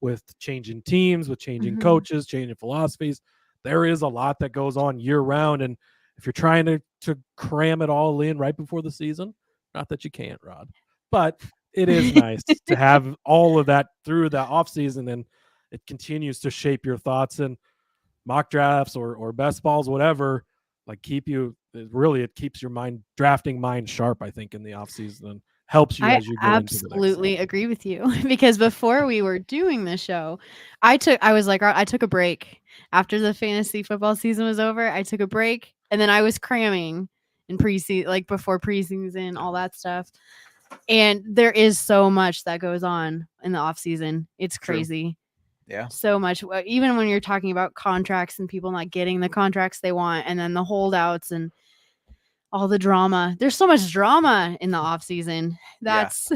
with changing teams, with changing coaches, changing philosophies. There is a lot that goes on year round. And if you're trying to cram it all in right before the season, not that you can't, Rod, but it is nice to have all of that through the off season, and it continues to shape your thoughts and mock drafts or best balls, whatever, like it keeps your drafting mind sharp, I think, in the off season, and helps you as you go into the next absolutely agree with you, because before we were doing the show, I took a break after the fantasy football season was over. I took a break, and then I was cramming in preseason, like before preseason, all that stuff. And there is so much that goes on in the off season. It's crazy. Yeah. So much. Even when you're talking about contracts and people not getting the contracts they want, and then the holdouts and all the drama. There's so much drama in the off season. That's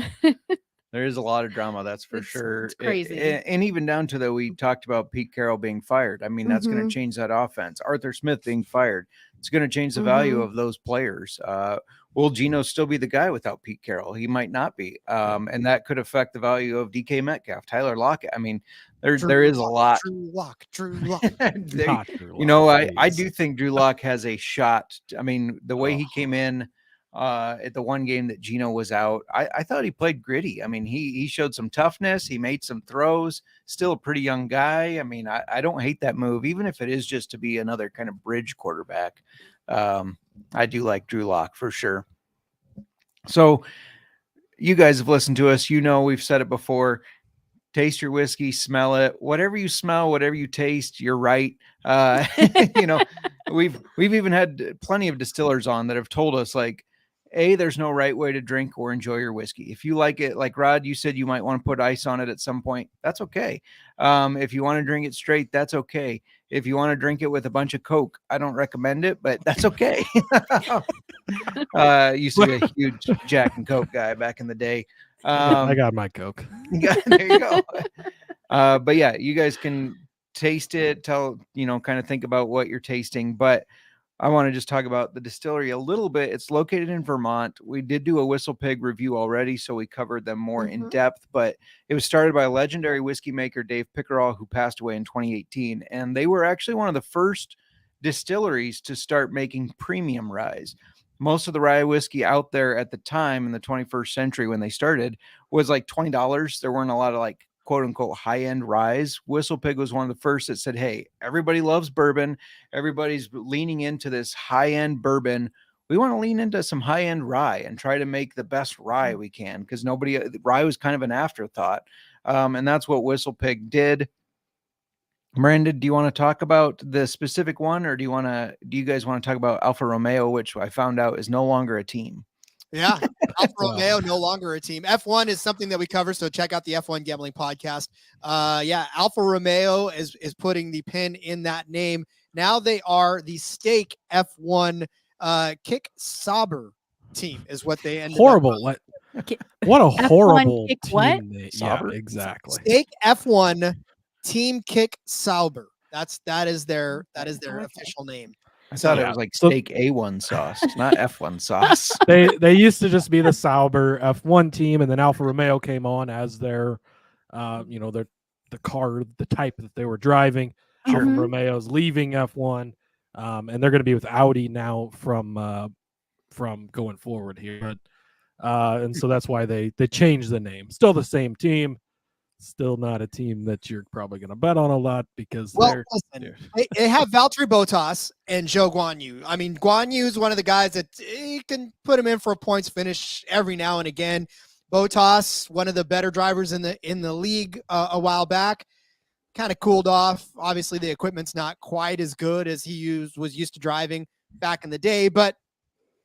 there is a lot of drama. That's for sure. It's crazy. And even down to we talked about Pete Carroll being fired. I mean, that's going to change that offense. Arthur Smith being fired. It's going to change the value of those players. Will Geno still be the guy without Pete Carroll? He might not be. And that could affect the value of DK Metcalf, Tyler Lockett. I mean, there is a lot. Drew Lock. I do think Drew Lock has a shot. I mean, the way he came in at the one game that Geno was out, I thought he played gritty. I mean, he showed some toughness. He made some throws. Still a pretty young guy. I mean, I don't hate that move, even if it is just to be another kind of bridge quarterback. I do like Drew Lock for sure. So you guys have listened to us. We've said it before. Taste your whiskey, smell it. Whatever you smell, whatever you taste, you're right. We've even had plenty of distillers on that have told us, like, there's no right way to drink or enjoy your whiskey. If you like it, like Rod, you said you might want to put ice on it at some point. That's okay. If you want to drink it straight, that's okay. If you want to drink it with a bunch of Coke, I don't recommend it, but that's okay. Used to be a huge Jack and Coke guy back in the day. I got my Coke. There you go. But yeah, you guys can taste it, kind of think about what you're tasting. But I want to just talk about the distillery a little bit. It's located in Vermont. We did do a WhistlePig review already, so we covered them more in depth, but it was started by legendary whiskey maker Dave Pickerell, who passed away in 2018. And they were actually one of the first distilleries to start making premium rye. Most of the rye whiskey out there at the time in the 21st century when they started was like $20. There weren't a lot of like quote unquote high-end rye. WhistlePig was one of the first that said, hey, everybody loves bourbon. Everybody's leaning into this high-end bourbon. We want to lean into some high-end rye and try to make the best rye we can, because rye was kind of an afterthought. And that's what WhistlePig did. Miranda, do you want to talk about the specific one, or do you guys want to talk about Alfa Romeo, which I found out is no longer a team? Yeah, Alfa Romeo, no longer a team. F1 is something that we cover, so check out the F1 Gambling Podcast. Alfa Romeo is putting the pin in that name. Now they are the Stake F1 Kick Sauber team, is what they ended horrible. up. What a horrible kick team. what? Yeah, exactly. Stake F1 Team Kick Sauber. That is their official name. I thought it was like steak A1 sauce, not F1 sauce. They used to just be the Sauber F1 team, and then Alfa Romeo came on as their, the car, the type that they were driving. Alfa Romeo's leaving F1, and they're going to be with Audi now from going forward here. But and so that's why they changed the name. Still the same team. Still not a team that you're probably going to bet on a lot because they have Valtteri Bottas and Zhou Guanyu. I mean, Guanyu is one of the guys that you can put him in for a points finish every now and again. Bottas, one of the better drivers in the league a while back, kind of cooled off. Obviously, the equipment's not quite as good as he was used to driving back in the day, but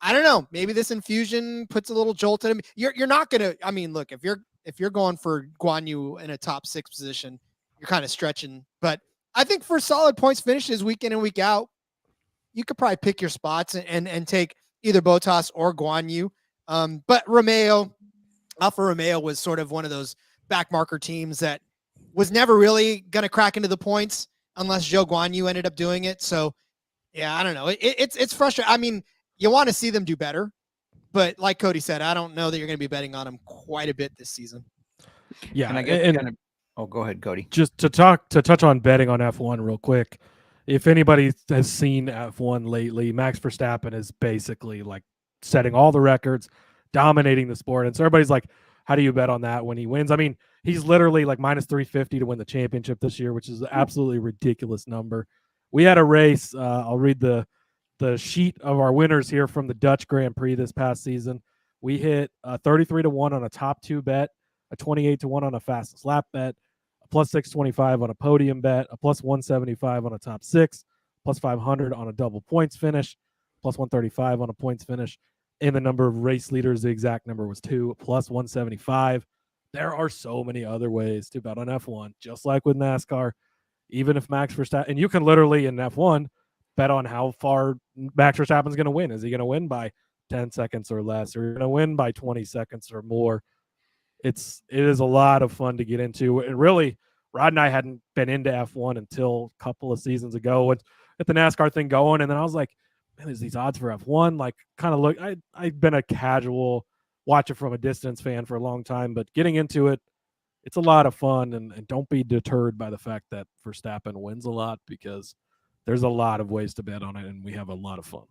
I don't know. Maybe this infusion puts a little jolt in him. You're not going to, I mean, look, if you're going for Guanyu in a top 6 position, you're kind of stretching. But I think for solid points finishes week in and week out, you could probably pick your spots and take either Bottas or Guanyu. But Alfa Romeo was sort of one of those backmarker teams that was never really going to crack into the points unless Zhou Guanyu ended up doing it. So, yeah, I don't know. It's frustrating. I mean, you want to see them do better. But like Cody said, I don't know that you're going to be betting on them quite a bit this season. Yeah, go ahead, Cody. Just to touch on betting on F1 real quick. If anybody has seen F1 lately, Max Verstappen is basically like setting all the records, dominating the sport. And so everybody's like, how do you bet on that when he wins? I mean, he's literally like minus 350 to win the championship this year, which is an absolutely ridiculous number. We had a race. I'll read the sheet of our winners here from the Dutch Grand Prix this past season. We hit 33-1 on a top 2 bet, a 28-1 on a fastest lap bet, a plus 625 on a podium bet, a plus 175 on a top 6, plus 500 on a double points finish, plus 135 on a points finish. And the number of race leaders, the exact number was 2, plus 175. There are so many other ways to bet on F1, just like with NASCAR. Even if Max Verstappen, and you can literally in F1 bet on how far Max Verstappen is going to win. Is he going to win by 10 seconds or less, or going to win by 20 seconds or more? It is a lot of fun to get into. And really, Rod and I hadn't been into F1 until a couple of seasons ago with the NASCAR thing going. And then I was like, man, there's these odds for F1. Like, kind of look, I've been a casual watcher from a distance fan for a long time, but getting into it, it's a lot of fun. And don't be deterred by the fact that Verstappen wins a lot, because there's a lot of ways to bet on it, and we have a lot of fun.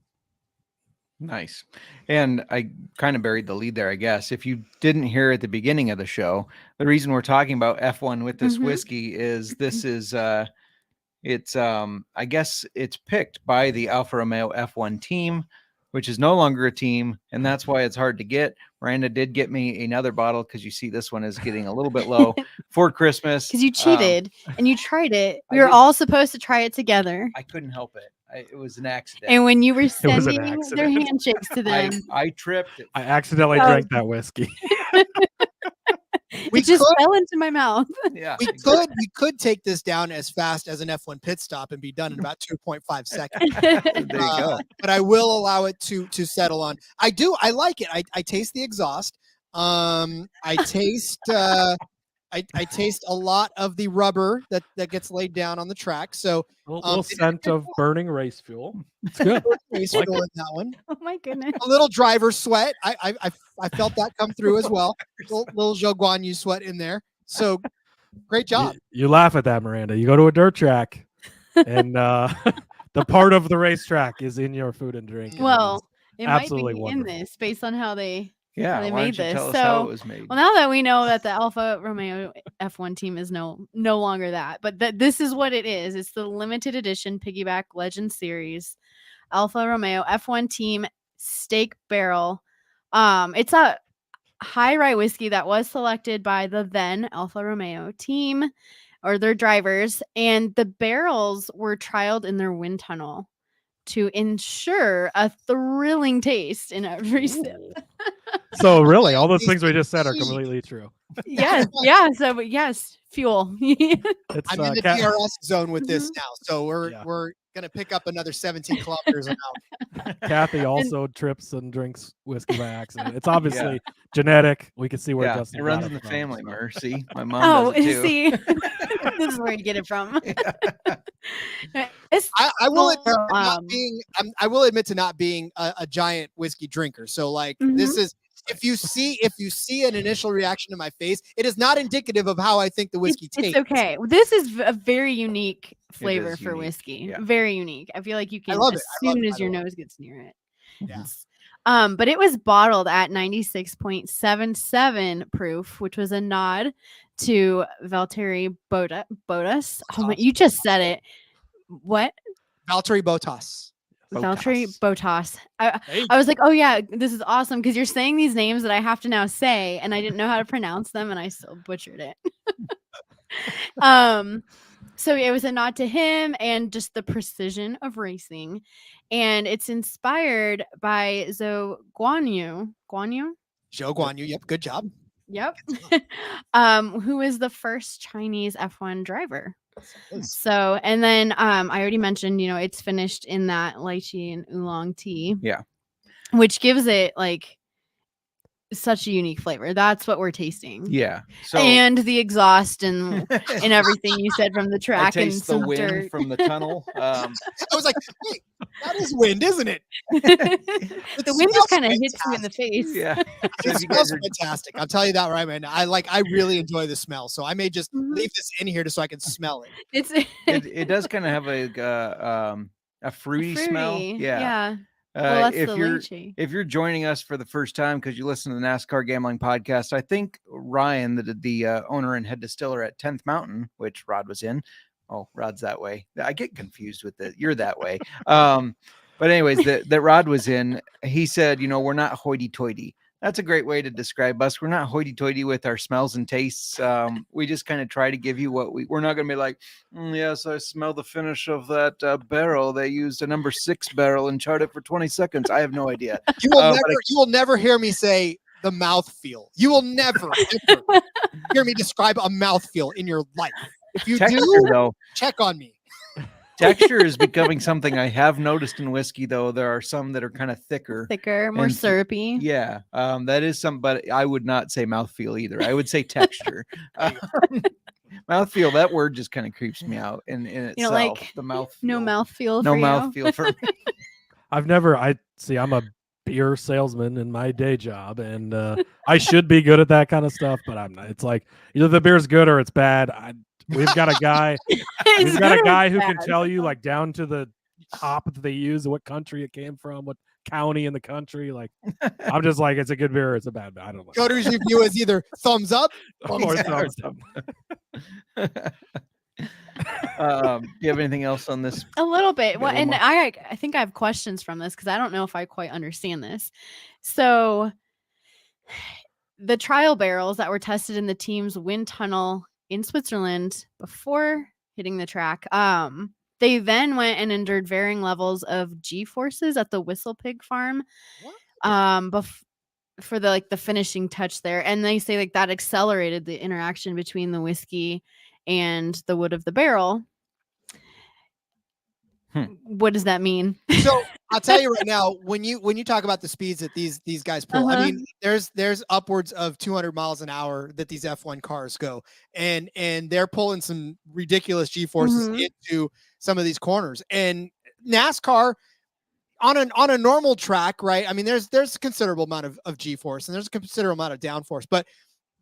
Nice. And I kind of buried the lead there, I guess. If you didn't hear at the beginning of the show, the reason we're talking about F1 with this whiskey is this is I guess it's picked by the Alfa Romeo F1 team, which is no longer a team, and that's why it's hard to get. Miranda did get me another bottle because you see this one is getting a little bit low for Christmas. Because you cheated and you tried it. We were all supposed to try it together. I couldn't help it. It was an accident. And when you were sending their handshakes to them, I tripped. I accidentally drank that whiskey. It just fell into my mouth. Yeah, we could take this down as fast as an F1 pit stop and be done in about 2.5 seconds. There you go. But I will allow it to settle on. I like it. I taste the exhaust. I taste I taste a lot of the rubber that gets laid down on the track. So a little scent of burning race fuel. It's good. Race fuel in that one. Oh my goodness. A little driver sweat. I felt that come through as well. Little Zhou Guanyu sweat in there. So great job. You laugh at that, Miranda. You go to a dirt track, and the part of the racetrack is in your food and drink. Well, it might absolutely be wonderful. in this based on how they Why made don't you this. tell us So how it was made? well, now that we know that the Alfa Romeo F1 team is no longer that, but this is what it is. It's the limited edition Piggyback Legend Series Alfa Romeo F1 team steak barrel. It's a high rye whiskey that was selected by the then Alfa Romeo team or their drivers, and the barrels were trialed in their wind tunnel to ensure a thrilling taste in every sip. So really, all those things we just said are completely true. Yes, yeah. So, but yes, fuel. It's, I'm in the DRS zone with this now, so we're gonna pick up another 17 kilometers an hour. Kathy also trips and drinks whiskey by accident. It's obviously genetic. We can see where Justin it runs got in the from, family. so. Mercy, my mom does it too. See, this is where you get it from. I will admit to not being a giant whiskey drinker. So like this is if you see an initial reaction to my face, it is not indicative of how I think the whiskey tastes. It's okay. This is a very unique flavor is for unique, whiskey. yeah. Very unique. I feel like you can love as it. I love soon it, as by your the way. nose gets near it. Yeah. But it was bottled at 96.77 proof, which was a nod to Valtteri Bottas. Oh my, you just said it. What? Valtteri Bottas. Valtteri Bottas. Hey. I was like, oh yeah, this is awesome because you're saying these names that I have to now say, and I didn't know how to pronounce them, and I still butchered it. So it was a nod to him and just the precision of racing, and it's inspired by Zhou Guanyu. Zhou Guanyu. Yep, good job. Yep. Who is the first Chinese F1 driver. So, and then I already mentioned, it's finished in that lychee and oolong tea. Yeah. Which gives it like such a unique flavor. That's what we're tasting. Yeah. So and the exhaust and everything you said from the I track and taste the some wind dirt. from the tunnel. I was like, wait, that is wind, isn't it? The wind just kind of hits you in the face. Yeah. So It if you guys smells are, fantastic. I'll tell you that right now. I really enjoy the smell, so I may just leave this in here just so I can smell it. It's it does kind of have a fruity smell. Yeah. Well, that's if the you're lychee. if you're joining us for the first time because you listen to the NASCAR Gambling Podcast, I think Ryan, the owner and head distiller at 10th Mountain, which Rod was in. Oh, Rod's that way. I get confused with it. You're that way. But anyways, that Rod was in. He said, we're not hoity-toity. That's a great way to describe us. We're not hoity-toity with our smells and tastes. We just kind of try to give you what we're not going to be like, yes, I smell the finish of that barrel. They used a number 6 barrel and charred it for 20 seconds. I have no idea. You will never hear me say the mouthfeel. You will never ever hear me describe a mouthfeel in your life. If you do, check on me. Texture is becoming something I have noticed in whiskey, though. There are some that are kind of thicker, more and syrupy. Yeah, that is some, but I would not say mouthfeel either. I would say texture. Mouthfeel, that word just kind of creeps me out in itself. Like the mouthfeel. No mouthfeel. No for mouthfeel for me. I'm a beer salesman in my day job, and I should be good at that kind of stuff, but I'm not. It's like either the beer's good or it's bad. We've got a guy. We've got a guy who can tell you like down to the hop that they use, what country it came from, what county in the country. Like I'm just like, it's a good beer, or it's a bad beer. I don't know. Cody's review is either thumbs up or thumbs down. Do you have anything else on this? A little bit. Well, and more. I think I have questions from this because I don't know if I quite understand this. So the trial barrels that were tested in the team's wind tunnel in Switzerland before hitting the track, they then went and endured varying levels of G-forces at the WhistlePig farm for the finishing touch there. And they say like that accelerated the interaction between the whiskey and the wood of the barrel. What does that mean? So I'll tell you right now, when you talk about the speeds that these guys pull, I mean, there's upwards of 200 miles an hour that these F1 cars go, and they're pulling some ridiculous G-forces into some of these corners. And NASCAR on a normal track, right? I mean, there's a considerable amount of G-force and there's a considerable amount of downforce, but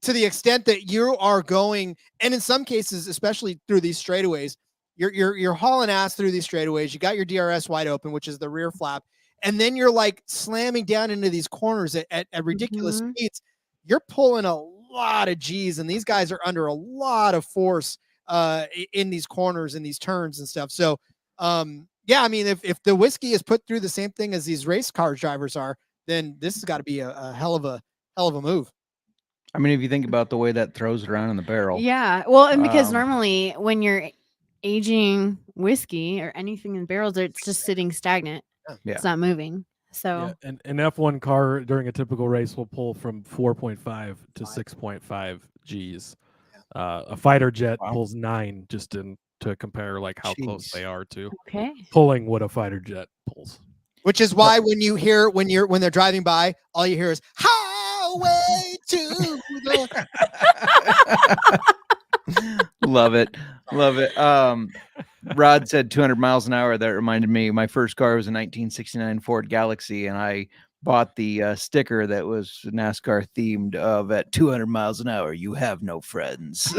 to the extent that you are going, and in some cases, especially through these straightaways, you're hauling ass through these straightaways. You got your DRS wide open, which is the rear flap, and then you're like slamming down into these corners at ridiculous speeds. You're pulling a lot of G's, and these guys are under a lot of force in these corners and these turns and stuff. So, yeah, I mean, if the whiskey is put through the same thing as these race car drivers are, then this has got to be a hell of a move. I mean, if you think about the way that throws it around in the barrel. Yeah. Well, and because normally when you're aging whiskey or anything in barrels, it's just sitting stagnant. Yeah. It's not moving. So an F1 car during a typical race will pull from 4.5 to 6.5 Gs. A fighter jet pulls 9, just to compare like how close they are to pulling what a fighter jet pulls. Which is why when they're driving by, all you hear is highway to the Love it. Rod said 200 miles an hour. That reminded me, my first car was a 1969 Ford Galaxy, and I bought the sticker that was NASCAR themed of at 200 miles an hour, you have no friends.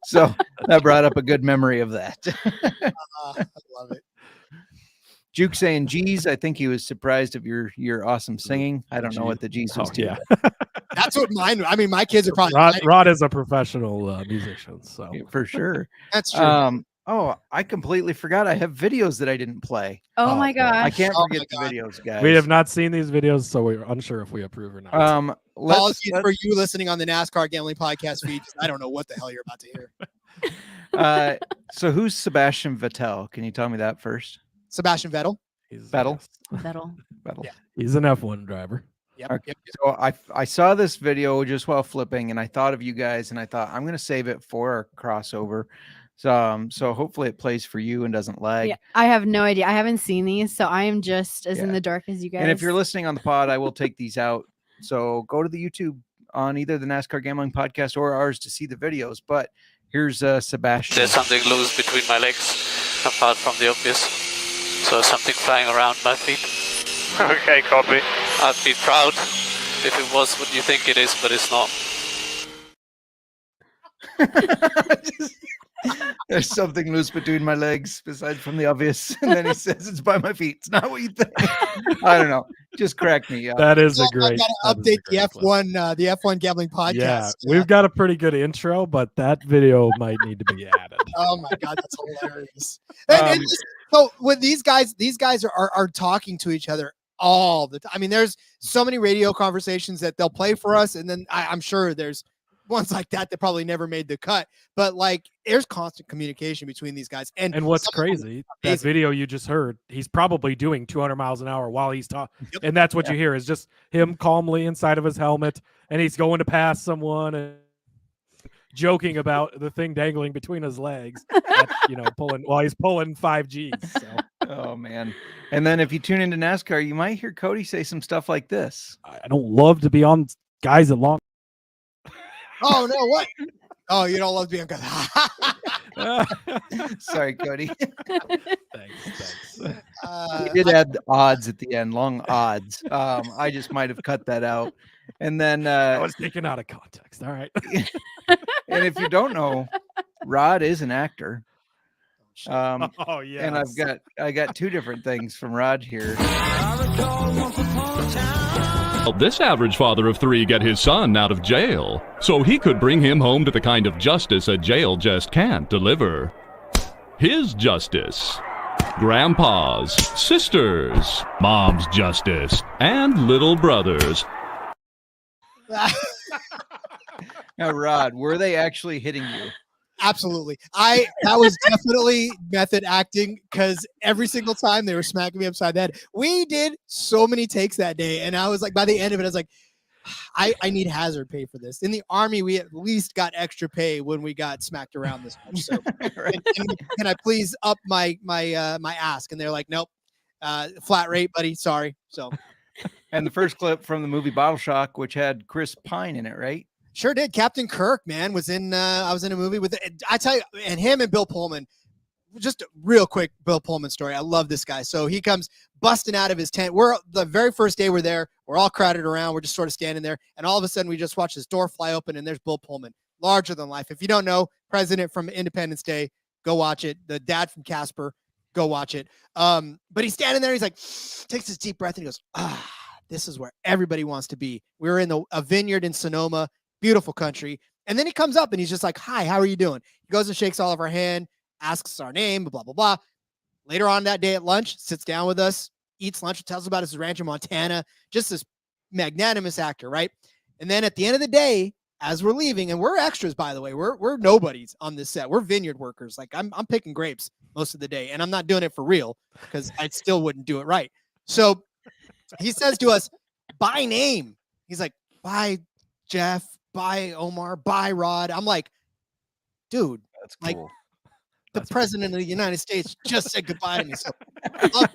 So that brought up a good memory of that. I love it. Juke saying, geez, I think he was surprised of your awesome singing. I don't know what the geez was to. Yeah. That's what mine. I mean, my kids are probably Rod is a professional musician, so For sure. That's true. Oh, I completely forgot. I have videos that I didn't play. Oh my gosh. I can't Oh forget the my God. videos, guys. we have not seen these videos, so we're unsure if we approve or not. Apologies for you listening on the NASCAR Gambling Podcast feed. I don't know what the hell you're about to hear. So who's Sebastian Vettel? Can you tell me that first? Sebastian Vettel. Vettel? Vettel. Vettel. Yeah. He's an F1 driver. Yep. Okay. Yep. So I saw this video just while flipping, and I thought of you guys, and I thought I'm going to save it for our crossover. So hopefully it plays for you and doesn't lag. Yeah, I have no idea. I haven't seen these, so I am just as in Yeah. the dark as you guys. And if you're listening on the pod, I will take these out. So go to the YouTube on either the NASCAR Gambling Podcast or ours to see the videos. But here's Sebastian. There's something loose between my legs, apart from the obvious. So something flying around my feet. Okay, copy. I'd be proud if it was what you think it is, but it's not. There's something loose between my legs, besides from the obvious. And then he says it's by my feet. It's not what you think. I don't know. Just crack me up. That is a I great. gotta that is a update the great clip. F1 Gambling Podcast. Yeah, we've got a pretty good intro, but that video might need to be added. Oh my God, that's hilarious. And so when these guys are talking to each other all the time. I mean, there's so many radio conversations that they'll play for us, and then I'm sure there's ones like that probably never made the cut. But like, there's constant communication between these guys. And what's some of them crazy, are that amazing. video you just heard, he's probably doing 200 miles an hour while he's talking. And that's what you hear is just him calmly inside of his helmet, and he's going to pass someone and joking about the thing dangling between his legs, pulling while he's pulling 5Gs. So. Oh, man. And then if you tune into NASCAR, you might hear Cody say some stuff like this. I don't love to be on guys at long. Oh no, what? Oh, you don't love being good. Sorry, Cody. Thanks. We did add the odds at the end, long odds. I just might have cut that out. And then I was taken out of context. All right. and if you don't know, Rod is an actor. Oh yeah. And I got two different things from Rod here. Help this average father of three get his son out of jail so he could bring him home to the kind of justice a jail just can't deliver. His justice. Grandpa's, sisters, mom's justice, and little brothers. Now, Rod, were they actually hitting you? Absolutely. That was definitely method acting, because every single time they were smacking me upside the head. We did so many takes that day, and I was like, by the end of it, I was like, I need hazard pay for this. In the Army, we at least got extra pay when we got smacked around this much. So can I please up my ask? And they're like, nope, flat rate, buddy. Sorry. So, and the first clip from the movie Bottle Shock, which had Chris Pine in it, right? Sure did. Captain Kirk, man, was in. I was in a movie with. I tell you, and him and Bill Pullman. Just a real quick Bill Pullman story. I love this guy. So he comes busting out of his tent. We're the very first day we're there. We're all crowded around. We're just sort of standing there, and all of a sudden we just watch this door fly open, and there's Bill Pullman, larger than life. If you don't know, president from Independence Day, go watch it. The dad from Casper, go watch it. But he's standing there. He's like, takes this deep breath, and he goes, this is where everybody wants to be. We're in a vineyard in Sonoma. Beautiful country. And then he comes up and he's just like, hi, how are you doing? He goes and shakes all of our hand, asks our name, blah, blah, blah. Later on that day at lunch, sits down with us, eats lunch, tells us about his ranch in Montana. Just this magnanimous actor, right? And then at the end of the day, as we're leaving, and we're extras, by the way, we're nobodies on this set. We're vineyard workers. Like I'm picking grapes most of the day, and I'm not doing it for real because I still wouldn't do it right. So he says to us, by name. He's like, bye, Jeff. Bye, Omar. Bye, Rod. I'm like, dude, That's cool. like the president of the United States just said goodbye to me. So I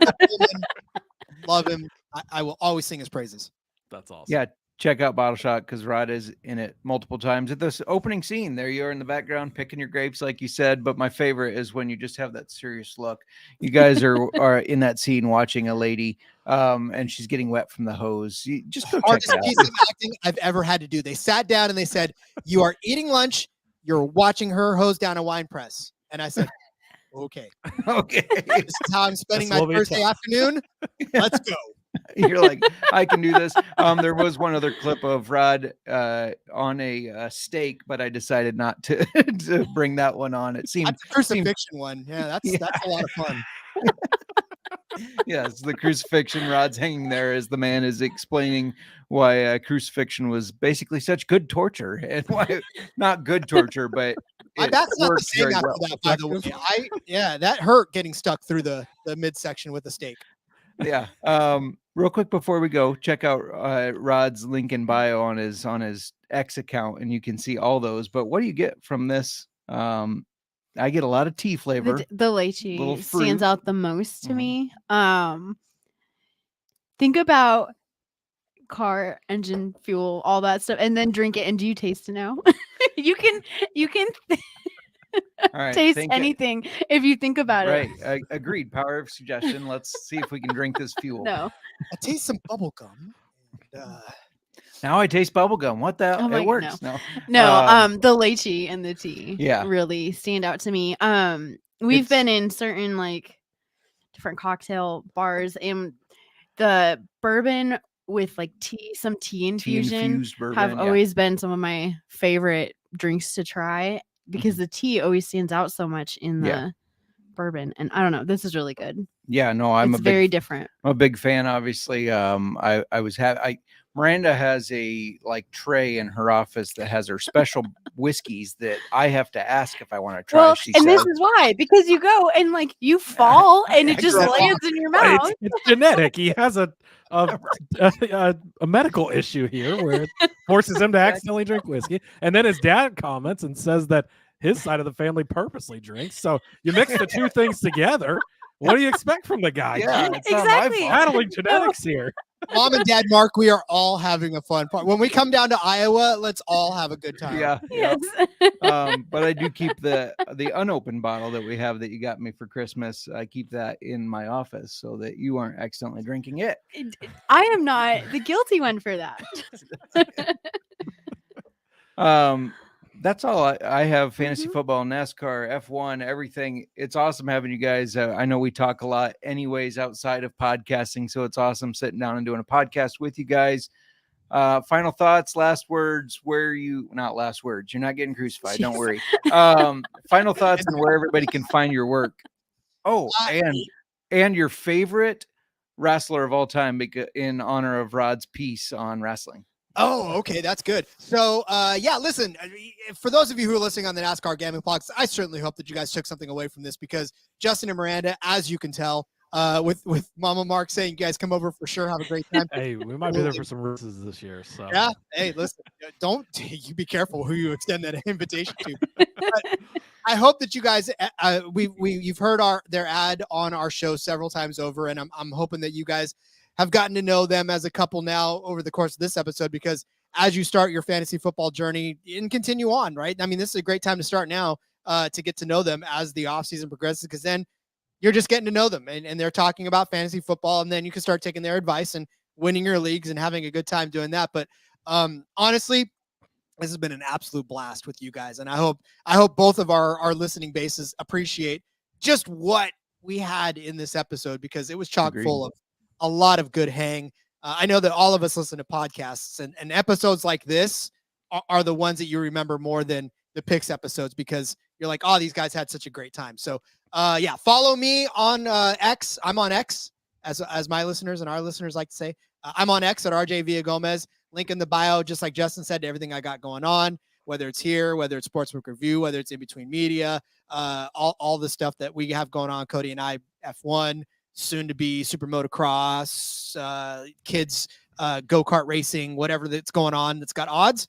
love him. I will always sing his praises. That's awesome. Yeah. check out Bottle Shot because Rod is in it multiple times. At this opening scene, there you are in the background picking your grapes, like you said. But my favorite is when you just have that serious look. You guys are in that scene watching a lady, and she's getting wet from the hose. You just go check Hardest it out. piece of acting I've ever had to do. They sat down and they said, "You are eating lunch. You're watching her hose down a wine press." And I said, "Okay, Okay. this is how I'm spending This my will be Thursday tough. afternoon. Let's go." You're like, I can do this. There was one other clip of Rod on a steak, but I decided not to to bring that one on. It seemed That's a crucifixion one. Yeah, that's a lot of fun. yes, the crucifixion. Rod's hanging there as the man is explaining why crucifixion was basically such good torture and why not good torture, but My it back's not the works same very after well. that, by the way. That hurt getting stuck through the midsection with the steak. Yeah. Real quick before we go, check out Rod's link in bio on his X account, and you can see all those. But what do you get from this? I get a lot of tea flavor. The Little lychee fruit. stands out the most to Mhm. me. Think about car engine fuel, all that stuff, and then drink it. And do you taste it now? you can All right, taste think it. anything if you think about Right. it. Agreed. Power of suggestion. Let's see if we can drink this fuel. No. I taste some bubble gum. Now I taste bubblegum. What the? Oh my- It works. No. No, the lychee and the tea Yeah. really stand out to me. We've It's- been in certain like different cocktail bars, and the bourbon with like some tea infusion infused bourbon, have yeah. always been some of my favorite drinks to try because the tea always stands out so much in the Yeah. bourbon. And I don't know, this is really good. Yeah. No, I'm It's a very big, different. I'm a big fan. Obviously, Miranda has a like tray in her office that has her special whiskeys that I have to ask if I want to try. Well, She and says. this is why, because you go and like you fall and it just Exactly. lands in your But mouth. it's genetic. He has a medical issue here where it forces him to accidentally drink whiskey. And then his dad comments and says that his side of the family purposely drinks. So you mix the two things together. What do you expect from the guy? Yeah, it's not my Exactly. fault. Battling genetics here. Mom and Dad Mark, we are all having a fun part. When we come down to Iowa, let's all have a good time. Yeah. Yes. But I do keep the unopened bottle that we have that you got me for Christmas. I keep that in my office so that you aren't accidentally drinking it. I am not the guilty one for that. That's all I have. Fantasy football, NASCAR, F1, everything. It's awesome having you guys. I know we talk a lot anyways outside of podcasting, so it's awesome sitting down and doing a podcast with you guys. Final thoughts, last words, not last words. You're not getting crucified. Don't worry. Final thoughts on where everybody can find your work. Oh, and your favorite wrestler of all time in honor of Rod's piece on wrestling. Oh, okay, that's good. So, listen, for those of you who are listening on the NASCAR Gambling Podcast, I certainly hope that you guys took something away from this because Justin and Miranda, as you can tell, with Mama Mark saying you guys come over for sure, have a great time. Hey, we might be there for some races this year. So Yeah. Hey, listen, you be careful who you extend that invitation to. But I hope that you guys, you've heard their ad on our show several times over, and I'm hoping that you guys have gotten to know them as a couple now over the course of this episode, because as you start your fantasy football journey and continue on, right? I mean, this is a great time to start now to get to know them as the offseason progresses, because then you're just getting to know them and they're talking about fantasy football, and then you can start taking their advice and winning your leagues and having a good time doing that. But honestly, this has been an absolute blast with you guys. And I hope both of our listening bases appreciate just what we had in this episode, because it was chock full of a lot of good hang. I know that all of us listen to podcasts, and episodes like this are the ones that you remember more than the picks episodes, because you're like, oh, these guys had such a great time. So follow me on X. I'm on X, as my listeners and our listeners like to say. I'm on X at RJ Villagomez. Link in the bio, just like Justin said, to everything I got going on, whether it's here, whether it's Sportsbook Review, whether it's in between media, all the stuff that we have going on. Cody and I, F1, soon to be super motocross, kids, go-kart racing, whatever that's going on that's got odds,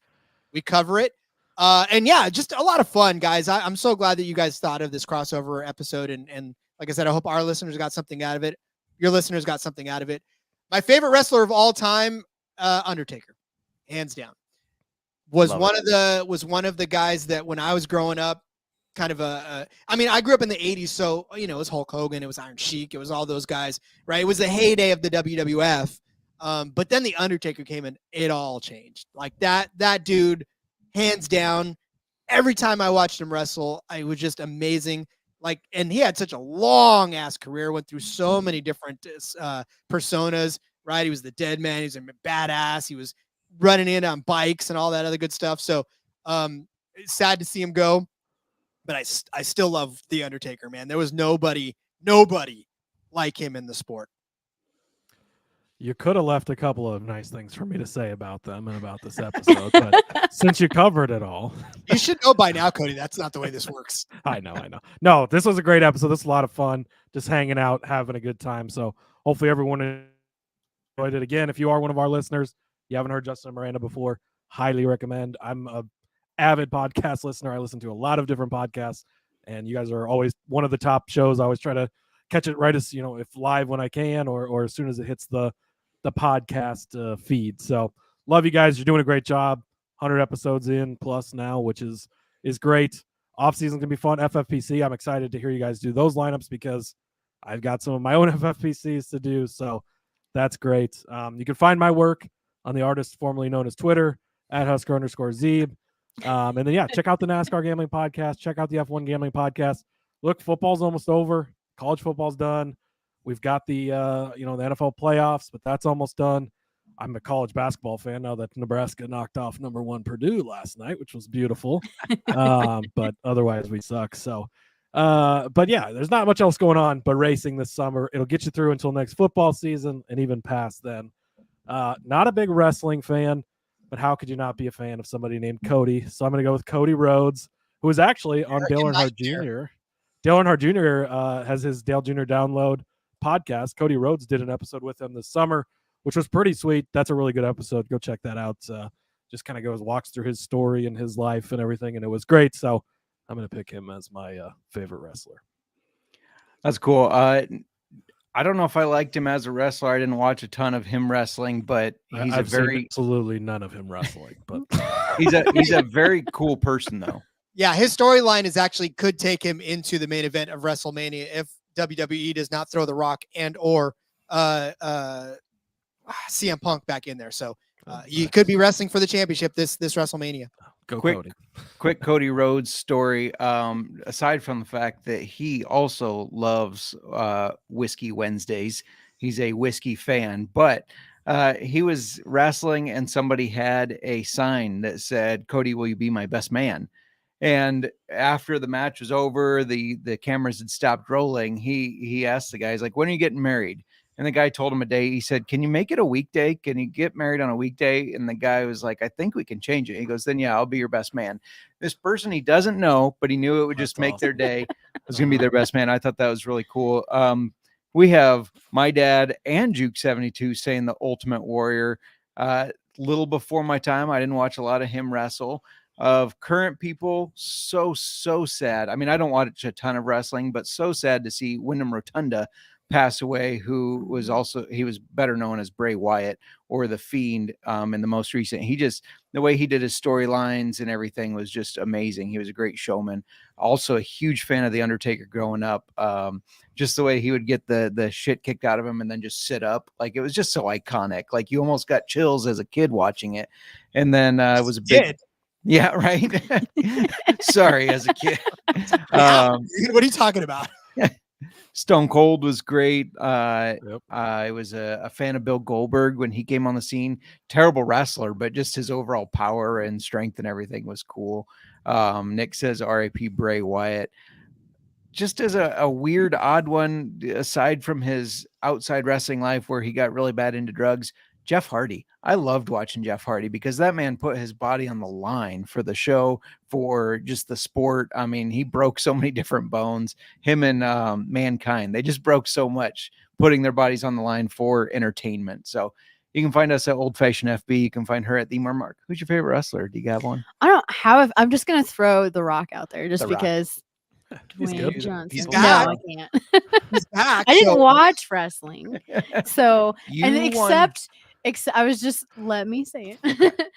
we cover it. And yeah, just a lot of fun, guys. I'm so glad that you guys thought of this crossover episode. And like I said, I hope our listeners got something out of it. Your listeners got something out of it. My favorite wrestler of all time, Undertaker. hands down. Was Love one it. of the guys that when I was growing up, kind of I mean, I grew up in the 80s, so it was Hulk Hogan, it was Iron Sheik, it was all those guys, right? It was the heyday of the WWF. But then the Undertaker came and it all changed. Like that dude, hands down, every time I watched him wrestle, it was just amazing. Like, and he had such a long ass career, went through so many different personas, right? He was the dead man, he was a badass, he was running in on bikes and all that other good stuff. So it's sad to see him go, but I still love the Undertaker, man. There was nobody like him in the sport. You could have left a couple of nice things for me to say about them and about this episode, but since you covered it all. You should know by now, Cody, that's not the way this works. I know. No, this was a great episode. This was a lot of fun, just hanging out, having a good time. So hopefully everyone enjoyed it. Again, if you are one of our listeners, you haven't heard Justin and Miranda before, highly recommend. I'm a avid podcast listener. I listen to a lot of different podcasts, and you guys are always one of the top shows. I always try to catch it right as, if live when I can, or as soon as it hits the podcast feed. So love you guys. You're doing a great job. 100 episodes in plus now, which is great. Off season can be fun. FFPC, I'm excited to hear you guys do those lineups because I've got some of my own FFPCs to do. So that's great. You can find my work on the artist formerly known as Twitter at Husker_Zeeb. And then, check out the NASCAR Gambling Podcast. Check out the F1 Gambling Podcast. Look, football's almost over. College football's done. We've got the the NFL playoffs, but that's almost done. I'm a college basketball fan now that Nebraska knocked off number 1 Purdue last night, which was beautiful. But otherwise we suck. So, there's not much else going on but racing this summer. It'll get you through until next football season and even past then. Not a big wrestling fan, but how could you not be a fan of somebody named Cody? So I'm going to go with Cody Rhodes, who is actually on Dale Earnhardt Jr. Dale Earnhardt Jr. Has his Dale Jr. Download podcast. Cody Rhodes did an episode with him this summer, which was pretty sweet. That's a really good episode. Go check that out. Just kind of walks through his story and his life and everything, and it was great. So I'm going to pick him as my favorite wrestler. That's cool. I don't know if I liked him as a wrestler. I didn't watch a ton of him wrestling, but he's I've seen absolutely none of him wrestling. But he's a very cool person, though. Yeah, his storyline is actually could take him into the main event of WrestleMania if WWE does not throw The Rock and or CM Punk back in there. So you could be wrestling for the championship this WrestleMania. Go Cody. Quick Cody Rhodes story. Aside from the fact that he also loves Whiskey Wednesdays, he's a whiskey fan, but he was wrestling and somebody had a sign that said, "Cody, will you be my best man?" And after the match was over, the cameras had stopped rolling. He asked the guy, he's like, "When are you getting married?" And the guy told him a day. He said, "Can you make it a weekday? Can you get married on a weekday?" And the guy was like, "I think we can change it." He goes, "Then yeah, I'll be your best man." This person he doesn't know, but he knew it would just make their day. It was going to be their best man. I thought that was really cool. We have my dad and Juke 72 saying the Ultimate Warrior. Little before my time, I didn't watch a lot of him wrestle. Of current people, so sad. I mean, I don't watch a ton of wrestling, but so sad to see Wyndham Rotunda pass away, who was he was better known as Bray Wyatt or The Fiend in the most recent. The way he did his storylines and everything was just amazing. He was a great showman. Also a huge fan of The Undertaker growing up. Just the way he would get the shit kicked out of him and then just sit up. Like, it was just so iconic. Like, you almost got chills as a kid watching it. And then it was a big... Yeah, right. Sorry, as a kid. What are you talking about? Stone Cold was great. I was a fan of Bill Goldberg when he came on the scene. Terrible wrestler, but just his overall power and strength and everything was cool. Nick says R.I.P. Bray Wyatt. Just as a weird, odd one, aside from his outside wrestling life where he got really bad into drugs, Jeff Hardy. I loved watching Jeff Hardy because that man put his body on the line for the show, for just the sport. I mean, he broke so many different bones. Him and Mankind, they just broke so much, putting their bodies on the line for entertainment. So you can find us at Old Fashioned FB. You can find her at the Mark. Who's your favorite wrestler? Do you have one? I don't have. I'm just gonna throw The Rock out there just The Rock. because. He's Dwayne good. Johnson. He's No, back. I can't. He's back. I didn't so- watch wrestling, so You and won. except I was just let me say it.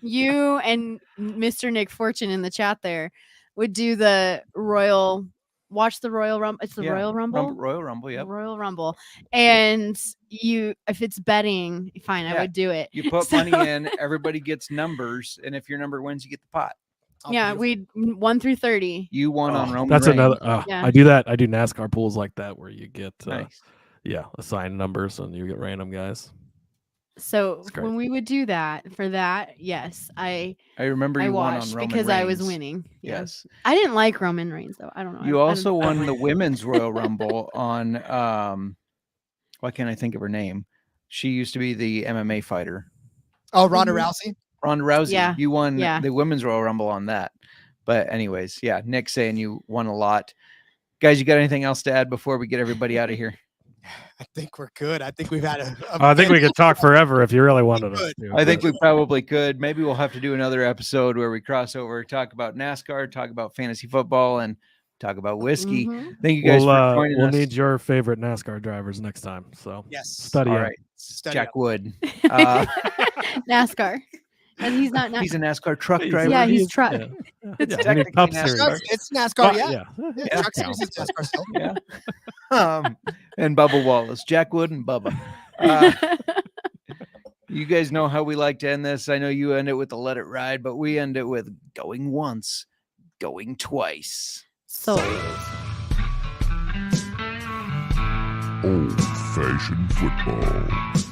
You and Mr. Nick Fortune in the chat there would do the Royal. Watch the Royal Rumble. It's the Royal Rumble. Royal Rumble. Yep. Royal Rumble. And if it's betting, fine, I would do it. You put money in. Everybody gets numbers, and if your number wins, you get the pot. Yeah, we 1 through 30. You won on Roman That's Reigns. another. I do that. I do NASCAR pools like that where you get Nice. assigned numbers and you get random guys. So when we would do that for that, yes, I remember you won on watched Roman because Reigns. I was winning. Yes. I didn't like Roman Reigns though. I don't know. You also won the women's Royal Rumble on why can't I think of her name? She used to be the MMA fighter. Oh, Ronda Rousey. Ronda Rousey. Yeah. You won Yeah. the women's Royal Rumble on that. But anyways, yeah, Nick saying you won a lot. Guys, you got anything else to add before we get everybody out of here? I think we're good. I think we've had I think we could talk forever if you really wanted us to. I think we probably could. Maybe we'll have to do another episode where we cross over, talk about NASCAR, talk about fantasy football, and talk about whiskey. Thank you guys for joining us. We'll need your favorite NASCAR drivers next time. So study All up. right. Jack Wood. NASCAR. And he's not He's a NASCAR truck driver. Yeah, he's truck. It's Yeah, technically Cup NASCAR. Series. It's NASCAR. Yeah. Truck Series is NASCAR still. Yeah. And Bubba Wallace, Jack Wood and Bubba. You guys know how we like to end this. I know you end it with the let it ride, but we end it with going once, going twice. So Old-fashioned football.